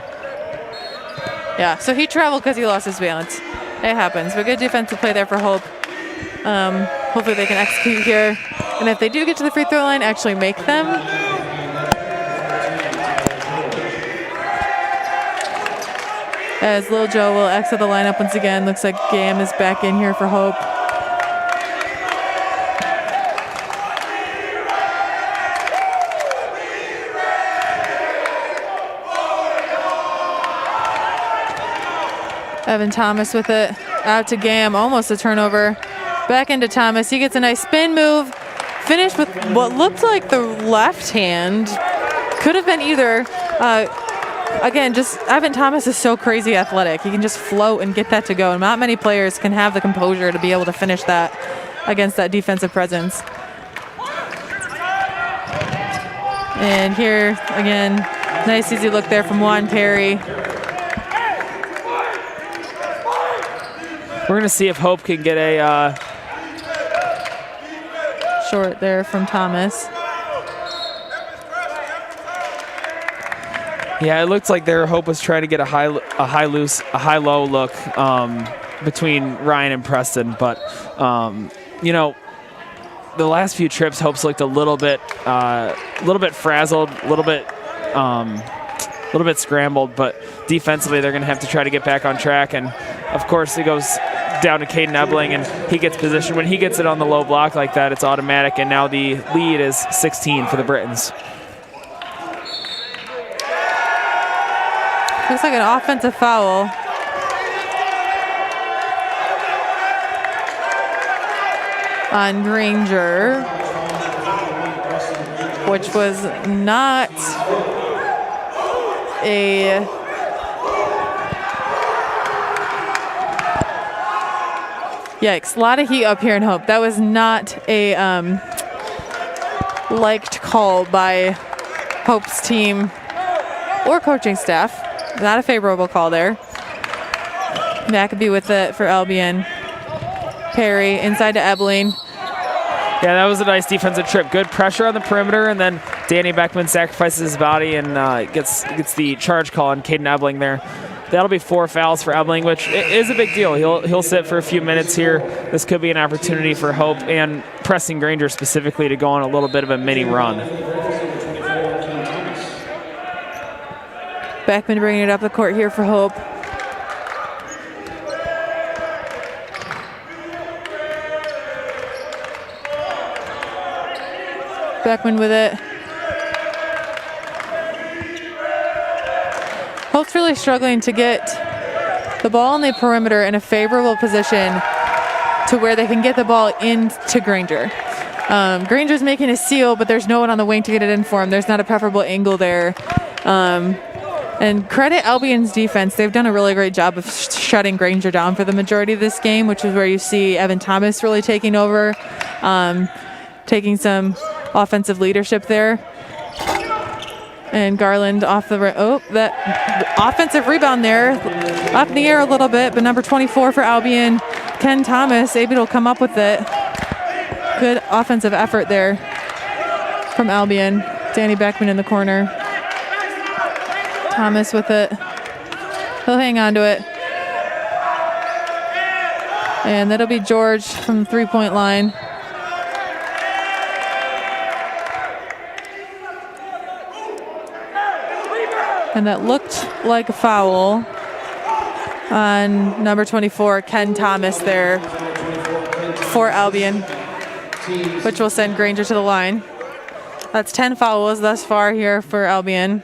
Yeah, so he traveled because he lost his balance. It happens, but good defensive play there for Hope. Hopefully they can execute here. And if they do get to the free throw line, actually make them. As Lil Joe will exit the lineup once again. Looks like Gam is back in here for Hope. Evan Thomas with it. Out to Gam, almost a turnover. Back into Thomas. He gets a nice spin move. Finished with what looked like the left hand. Could have been either. Again, just Evan Thomas is so crazy athletic. He can just float and get that to go. And not many players can have the composure to be able to finish that against that defensive presence. And here, again, nice easy look there from Juan Perry. We're going to see if Hope can get a short there from Thomas. Yeah, it looked like their Hope was trying to get a high-low look between Ryan and Preston, but you know, the last few trips, Hope's looked a little bit frazzled, a little bit scrambled, but defensively they're going to have to try to get back on track. And of course, it goes down to Caden Ebling, and he gets positioned. When he gets it on the low block like that, it's automatic, and now the lead is 16 for the Britons. Looks like an offensive foul. On Granger, which was not a yikes, a lot of heat up here in Hope. That was not a liked call by Hope's team or coaching staff. Not a favorable call there. McAbee with it for Albion. Perry inside to Ebling. Yeah, that was a nice defensive trip. Good pressure on the perimeter, and then Danny Beckman sacrifices his body and gets the charge call on Caden Ebling there. That'll be 4 fouls for Ebling, which is a big deal. He'll sit for a few minutes here. This could be an opportunity for Hope and Preston Granger specifically to go on a little bit of a mini run. Beckman bringing it up the court here for Hope. Beckman with it. Hope's really struggling to get the ball on the perimeter in a favorable position to where they can get the ball into Granger. Granger's making a steal, but there's no one on the wing to get it in for him. There's not a preferable angle there. And credit Albion's defense. They've done a really great job of shutting Granger down for the majority of this game, which is where you see Evan Thomas really taking over, taking some offensive leadership there. And Garland off the that offensive rebound there, up in the air a little bit, but number 24 for Albion, Ken Thomas, able to come up with it. Good offensive effort there from Albion. Danny Beckman in the corner. Thomas with it. He'll hang on to it. And that'll be George from the 3-point line. And that looked like a foul on number 24, Ken Thomas there for Albion, which will send Granger to the line. That's 10 fouls thus far here for Albion.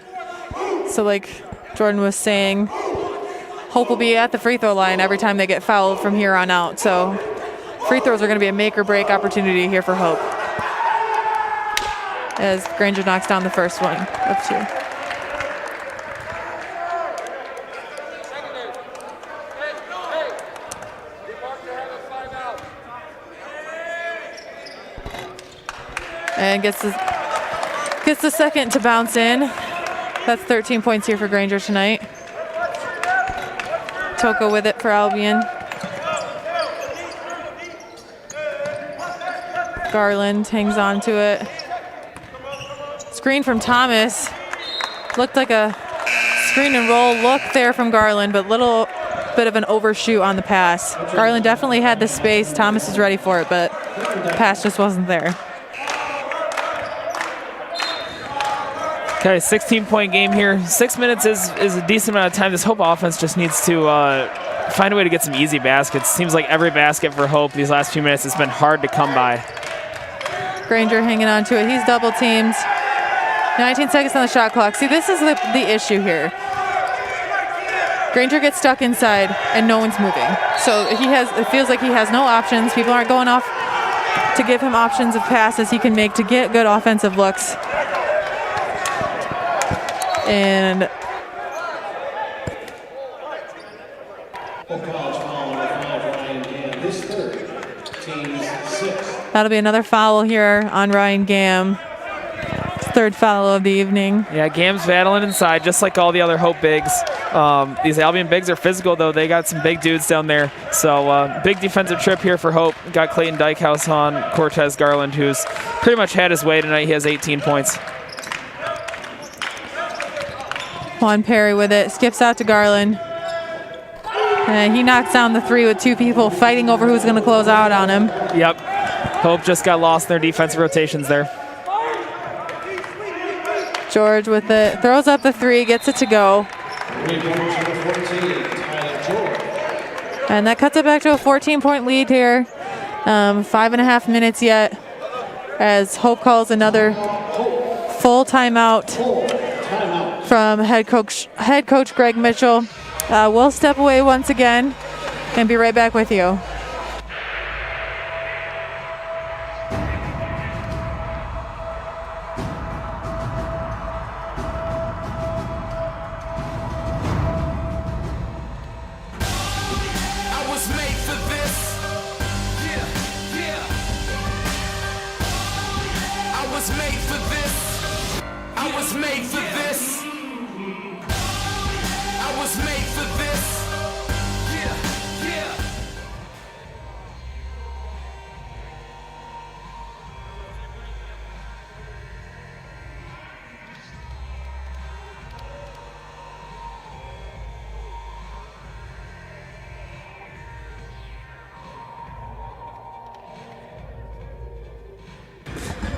So like Jordan was saying, Hope will be at the free throw line every time they get fouled from here on out. So free throws are going to be a make or break opportunity here for Hope, as Granger knocks down the first one of 2. And gets the second to bounce in. That's 13 points here for Granger tonight. Toko with it for Albion. Garland hangs on to it. Screen from Thomas. Looked like a screen and roll look there from Garland, but little bit of an overshoot on the pass. Garland definitely had the space. Thomas was ready for it, but the pass just wasn't there. Okay, 16-point game here. 6 minutes is a decent amount of time. This Hope offense just needs to find a way to get some easy baskets. Seems like every basket for Hope these last few minutes has been hard to come by. Granger hanging on to it. He's double teamed. 19 seconds on the shot clock. See, this is the issue here. Granger gets stuck inside and no one's moving. So it feels like he has no options. People aren't going off to give him options of passes he can make to get good offensive looks. And that'll be another foul here on Ryan Gam. Third foul of the evening. Yeah, Gam's battling inside just like all the other Hope bigs. These Albion bigs are physical, though. They got some big dudes down there. So big defensive trip here for Hope. Got Clayton Dykehouse on Cortez Garland, who's pretty much had his way tonight. He has 18 points. Juan Perry with it, skips out to Garland. And he knocks down the 3 with 2 people fighting over who's going to close out on him. Yep. Hope just got lost in their defensive rotations there. George with it, throws up the 3, gets it to go. And that cuts it back to a 14-point lead here. 5.5 minutes yet, as Hope calls another full timeout from head coach Greg Mitchell. We'll step away once again and be right back with you.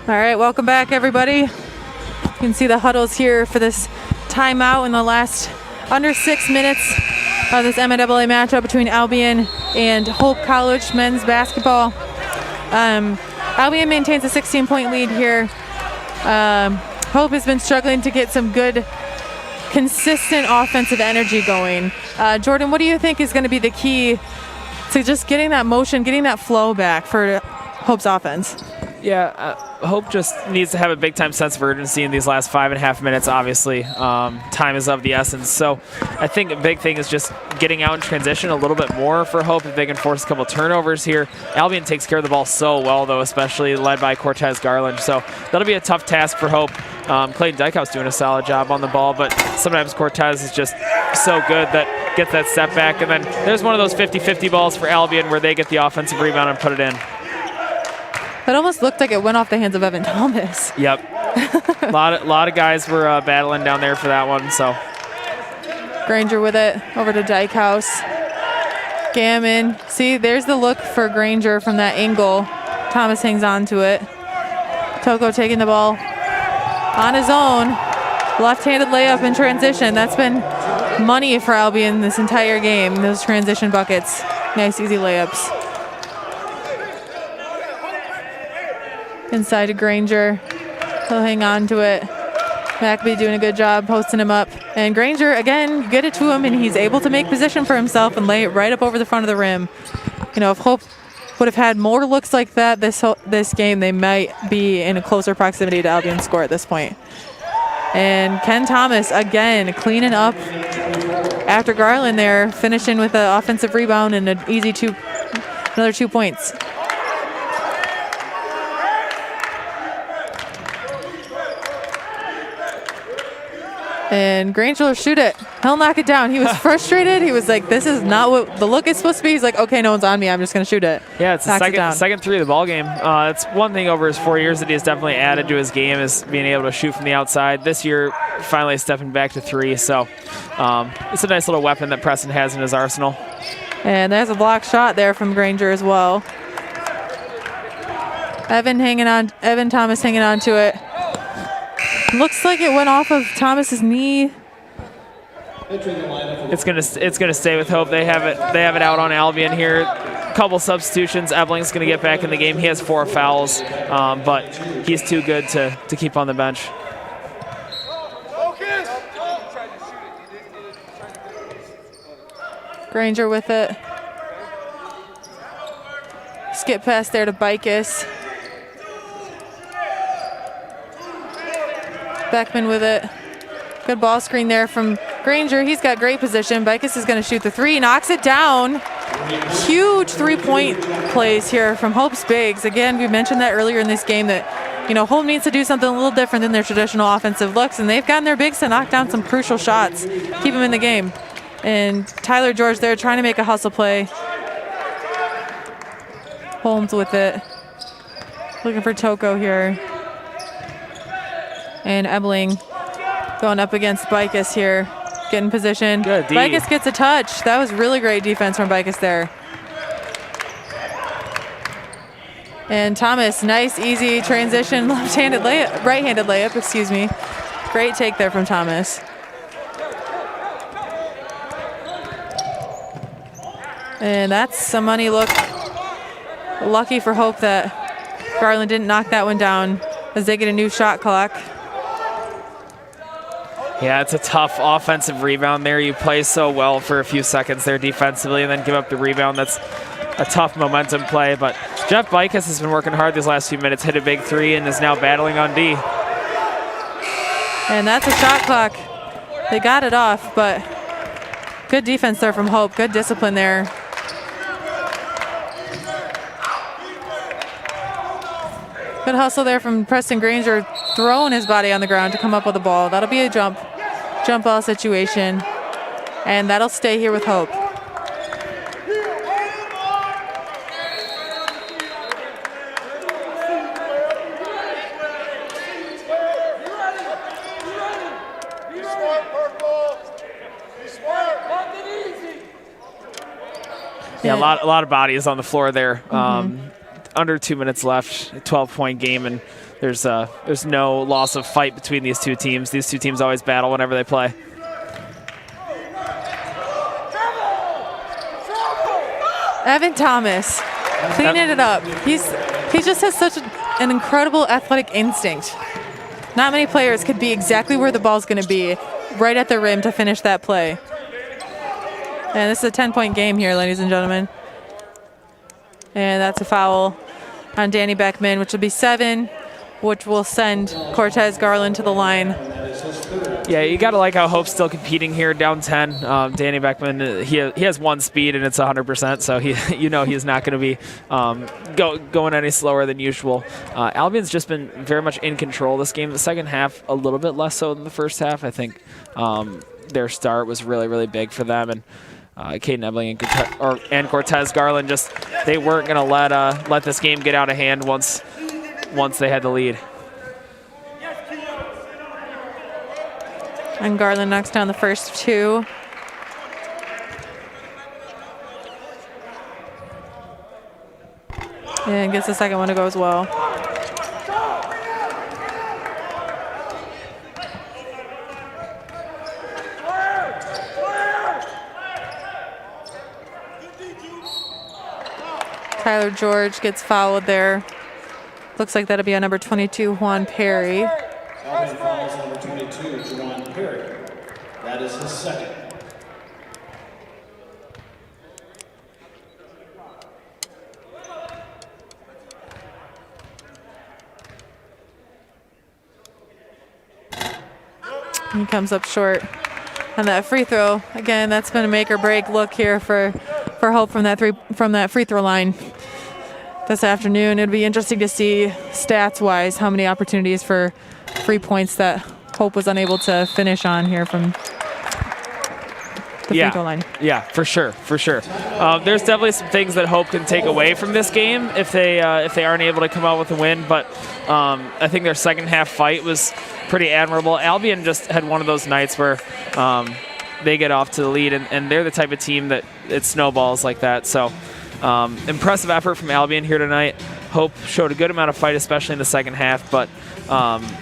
All right, welcome back, everybody. You can see the huddles here for this timeout in the last under 6 minutes of this NCAA matchup between Albion and Hope College men's basketball. Albion maintains a 16-point lead here. Hope has been struggling to get some good, consistent offensive energy going. Jordan, what do you think is going to be the key to just getting that motion, getting that flow back for Hope's offense? Yeah, Hope just needs to have a big-time sense of urgency in these last 5.5 minutes, obviously. Time is of the essence. So I think a big thing is just getting out in transition a little bit more for Hope if they can force a couple turnovers here. Albion takes care of the ball so well, though, especially led by Cortez Garland. So that'll be a tough task for Hope. Clayton Dykehouse doing a solid job on the ball, but sometimes Cortez is just so good that gets that step back. And then there's one of those 50-50 balls for Albion where they get the offensive rebound and put it in. It almost looked like it went off the hands of Evan Thomas. Yep. A lot of guys were battling down there for that one. So Granger with it over to Dykehouse. Gammon. See, there's the look for Granger from that angle. Thomas hangs on to it. Toko taking the ball on his own. Left-handed layup in transition. That's been money for Albion this entire game, those transition buckets. Nice, easy layups. Inside to Granger. He'll hang on to it. McAbee doing a good job posting him up. And Granger, again, you get it to him, and he's able to make position for himself and lay it right up over the front of the rim. You know, if Hope would have had more looks like that this game, they might be in a closer proximity to Albion's score at this point. And Ken Thomas, again, cleaning up after Garland there, finishing with an offensive rebound and an easy another 2 points. And Granger will shoot it. He'll knock it down. He was frustrated. He was like, this is not what the look is supposed to be. He's like, okay, no one's on me. I'm just going to shoot it. Yeah, it's the second three of the ball game. It's one thing over his 4 years that he has definitely added to his game is being able to shoot from the outside. This year, finally stepping back to three. So it's a nice little weapon that Preston has in his arsenal. And there's a block shot there from Granger as well. Evan Thomas hanging on to it. Looks like it went off of Thomas's knee. It's gonna stay with Hope. They have it out on Albion here. Couple substitutions. Ebling's gonna get back in the game. He has 4 fouls, but he's too good to keep on the bench. Granger with it. Skip pass there to Bicus. Beckman with it. Good ball screen there from Granger. He's got great position. Bicus is going to shoot the three. Knocks it down. Huge three-point plays here from Hope's bigs. Again, we mentioned that earlier in this game that, you know, Hope needs to do something a little different than their traditional offensive looks, and they've gotten their bigs to knock down some crucial shots, keep them in the game. And Tyler George there trying to make a hustle play. Holmes with it. Looking for Toko here. And Ebling going up against Bicus here. Getting position. Good D. Bicus gets a touch. That was really great defense from Bicus there. And Thomas, nice, easy transition, right-handed layup, excuse me. Great take there from Thomas. And that's some money look. Lucky for Hope that Garland didn't knock that one down as they get a new shot clock. Yeah, it's a tough offensive rebound there. You play so well for a few seconds there defensively and then give up the rebound. That's a tough momentum play. But Jeff Bicus has been working hard these last few minutes, hit a big three, and is now battling on D. And that's a shot clock. They got it off, but good defense there from Hope. Good discipline there. Good hustle there from Preston Granger, throwing his body on the ground to come up with the ball. That'll be a jump ball situation, and that'll stay here with Hope. Yeah, a lot of bodies on the floor there. Under 2 minutes left, a 12-point game, and there's no loss of fight between these two teams. These two teams always battle whenever they play. Evan Thomas cleaning it up. He just has such an incredible athletic instinct. Not many players could be exactly where the ball's going to be, right at the rim to finish that play. And this is a 10-point game here, ladies and gentlemen. And that's a foul on Danny Beckman, which will be 7, which will send Cortez Garland to the line. Yeah, you got to like how Hope's still competing here, down 10. Danny Beckman, he has 1 speed, and it's 100%, so he's not going to be going any slower than usual. Albion's just been very much in control this game. The second half, a little bit less so than the first half. I think their start was really, really big for them, and Caden Ebling and Cortez Garland they weren't going to let this game get out of hand once they had the lead. And Garland knocks down the first 2. And gets the second one to go as well. Tyler George gets fouled there. Looks like that'll be on number 22, Juan Perry. Albion fouls number 22, Juwan Perry. That is his second. He comes up short on that free throw. Again, that's been a make or break look here for Hope from that free throw line this afternoon. It'd be interesting to see stats-wise how many opportunities for free points that Hope was unable to finish on here from the free throw line. Yeah, for sure. There's definitely some things that Hope can take away from this game if they aren't able to come out with a win. But I think their second half fight was pretty admirable. Albion just had one of those nights where they get off to the lead, and they're the type of team that it snowballs like that. So impressive effort from Albion here tonight. Hope showed a good amount of fight, especially in the second half, but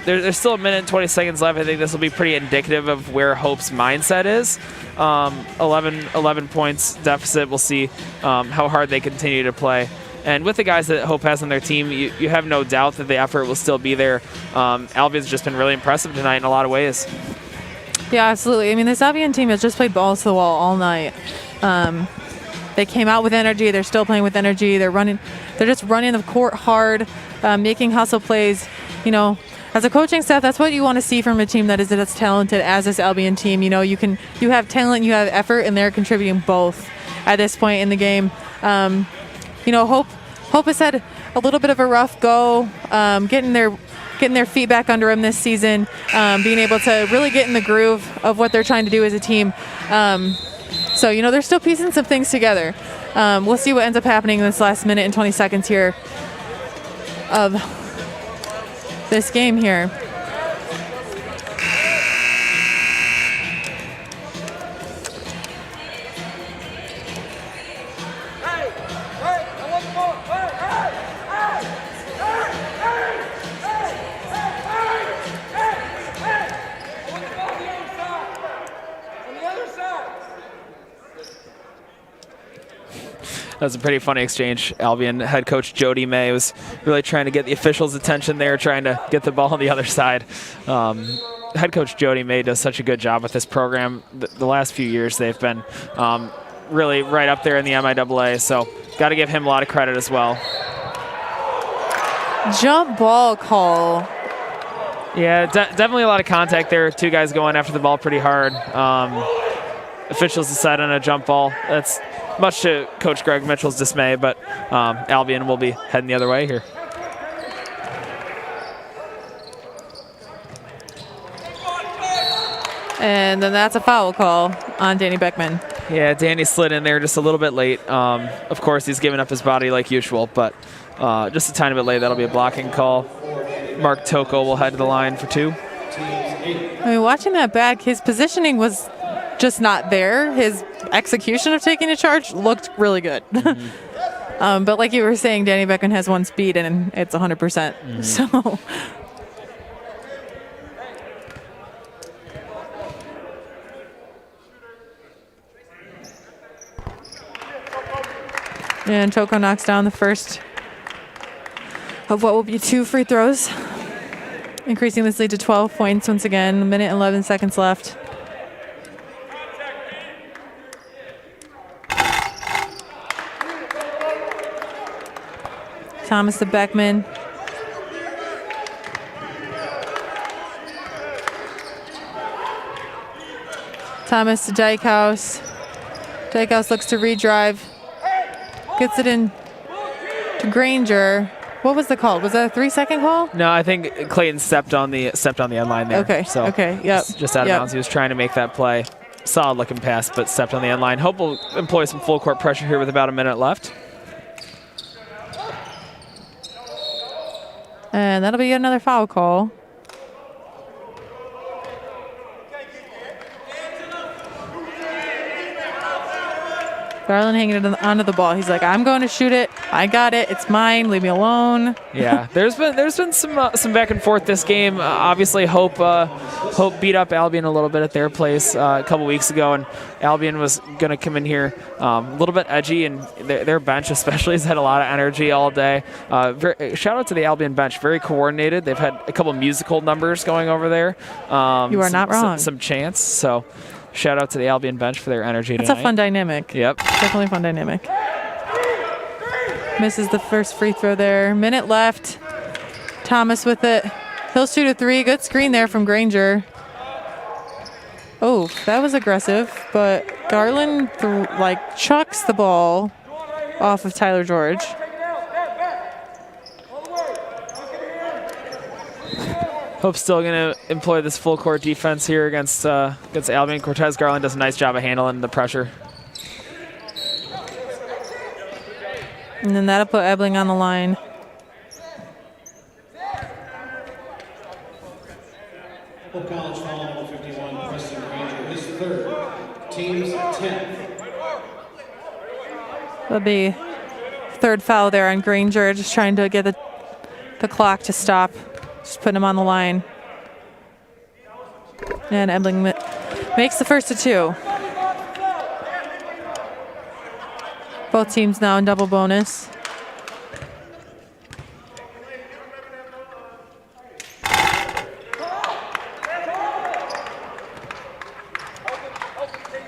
there's still a minute and 20 seconds left. I think this will be pretty indicative of where Hope's mindset is. 11 points deficit. We'll see how hard they continue to play. And with the guys that Hope has on their team, you have no doubt that the effort will still be there. Albion's just been really impressive tonight in a lot of ways. Yeah, absolutely. I mean, this Albion team has just played balls to the wall all night. They came out with energy. They're still playing with energy. They're just running the court hard, making hustle plays. You know, as a coaching staff, that's what you want to see from a team that is as talented as this Albion team. You know, you have talent, you have effort, and they're contributing both at this point in the game. You know, Hope has had a little bit of a rough go, getting their feet back under them this season, being able to really get in the groove of what they're trying to do as a team. So, you know, they're still piecing some things together. We'll see what ends up happening in this last minute and 20 seconds here of this game here. That was a pretty funny exchange. Albion head coach Jody May was really trying to get the officials' attention there, trying to get the ball on the other side. Head coach Jody May does such a good job with this program. The last few years they've been really right up there in the MIAA, so got to give him a lot of credit as well. Jump ball call. Yeah, definitely a lot of contact there. Two guys going after the ball pretty hard. Officials decide on a jump ball. That's much to Coach Greg Mitchell's dismay, but Albion will be heading the other way here. And then that's a foul call on Danny Beckman. Yeah, Danny slid in there just a little bit late. Of course, he's giving up his body like usual, but just a tiny bit late. That'll be a blocking call. Mark Toko will head to the line for two. I mean, watching that back, his positioning was just not there. His execution of taking a charge looked really good. Mm-hmm. But like you were saying, Danny Beckman has one speed, and it's 100%. Mm-hmm. So. And Toko knocks down the first of what will be 2 free throws, increasing this lead to 12 points once again. 1 minute and 11 seconds left. Thomas to Beckman. Thomas to Dykehouse. Dykehouse looks to redrive. Gets it in to Granger. What was the call? Was that a 3-second call? No, I think Clayton stepped on the end line there. Okay. So okay. Yep. Just out of bounds. He was trying to make that play. Solid looking pass, but stepped on the end line. Hope will employ some full court pressure here with about a minute left. And that'll be another foul call. Garland hanging onto the ball. He's like, I'm going to shoot it. I got it. It's mine. Leave me alone. Yeah, there's been some back and forth this game. Obviously, Hope beat up Albion a little bit at their place a couple weeks ago, and Albion was going to come in here a little bit edgy, and their bench especially has had a lot of energy all day. Shout out to the Albion bench, very coordinated. They've had a couple musical numbers going over there. You are not wrong. Some chants, so shout out to the Albion bench for their energy tonight. That's a fun dynamic. Yep. Definitely a fun dynamic. Misses the first free throw there. Minute left. Thomas with it. He'll shoot a 3. Good screen there from Granger. Oh, that was aggressive, but Garland chucks the ball off of Tyler George. Hope's still going to employ this full court defense here against Albion. Cortez Garland does a nice job of handling the pressure. And then that'll put Ebling on the line. Hope College foul number 51, Preston Granger, his 3rd, team's 10th. That'll be 3rd foul there on Granger, just trying to get the clock to stop. Just putting him on the line. And Ebling makes the first of 2. Both teams now in double bonus.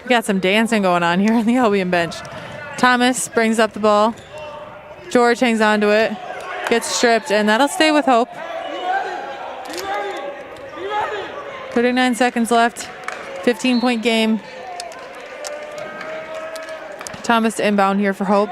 We got some dancing going on here on the Albion bench. Thomas brings up the ball. George hangs on to it. Gets stripped, and that'll stay with Hope. 39 seconds left. 15-point game. Thomas to inbound here for Hope.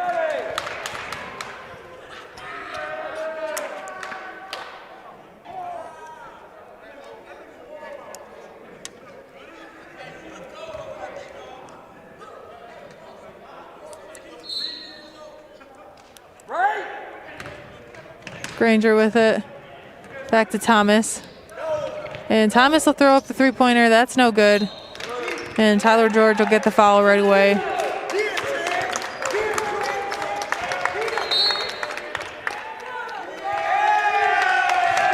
Granger with it. Back to Thomas. And Thomas will throw up the 3-pointer. That's no good. And Tyler George will get the foul right away.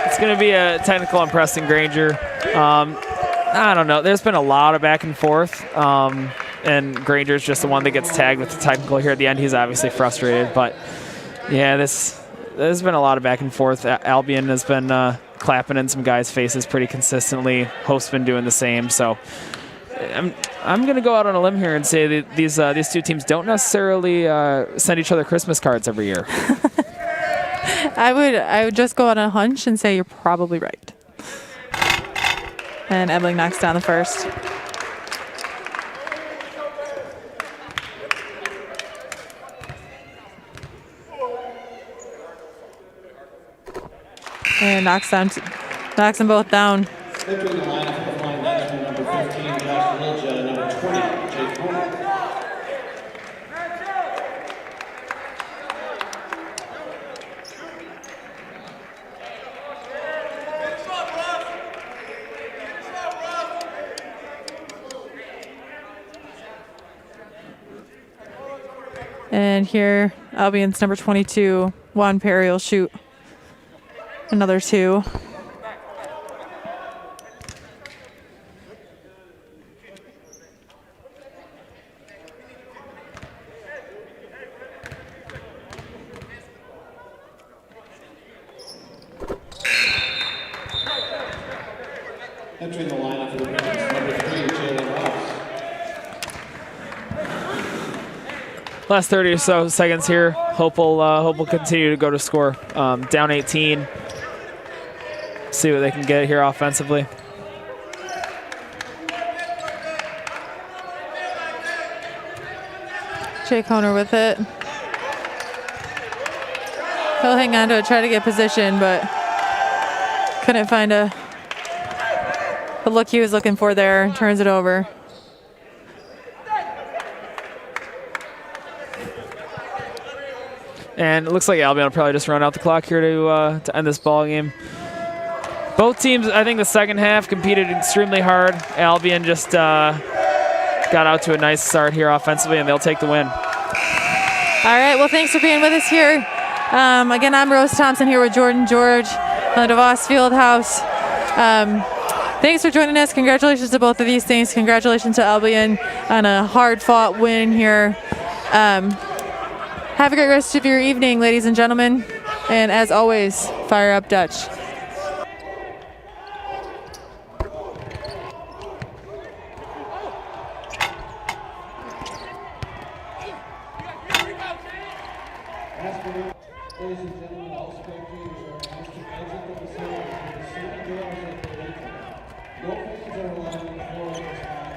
It's going to be a technical on Preston Granger. I don't know. There's been a lot of back and forth. And Granger's just the one that gets tagged with the technical here at the end. He's obviously frustrated. But, yeah, there's been a lot of back and forth. Albion has been clapping in some guys' faces pretty consistently. Hope's been doing the same. So I'm going to go out on a limb here and say that these two teams don't necessarily send each other Christmas cards every year. I would just go on a hunch and say you're probably right. And Ebling knocks down the first. And knocks them both down. Entering the lineup for the flying Dutchman, number 15, Josh Liljett, number 20, Jake Homer. And here, Albion's number 22, Juan Perry, will shoot another 2. Entering the lineup for the Ravens, number 3, Jalen Ross. Last 30 or so seconds here. Hope will continue to go to score. Down 18. See what they can get here offensively. Jake Honer with it. He'll hang on to it, try to get position, but couldn't find the look he was looking for there. Turns it over. And it looks like Albion will probably just run out the clock here to end this ball game. Both teams, I think the second half competed extremely hard. Albion just got out to a nice start here offensively, and they'll take the win. All right, well, thanks for being with us here. Again, I'm Rose Thompson here with Jordan George on the DeVos Fieldhouse. Thanks for joining us. Congratulations to both of these things. Congratulations to Albion on a hard-fought win here. Have a great rest of your evening, ladies and gentlemen. And as always, fire up Dutch. Ladies and gentlemen, all spectators.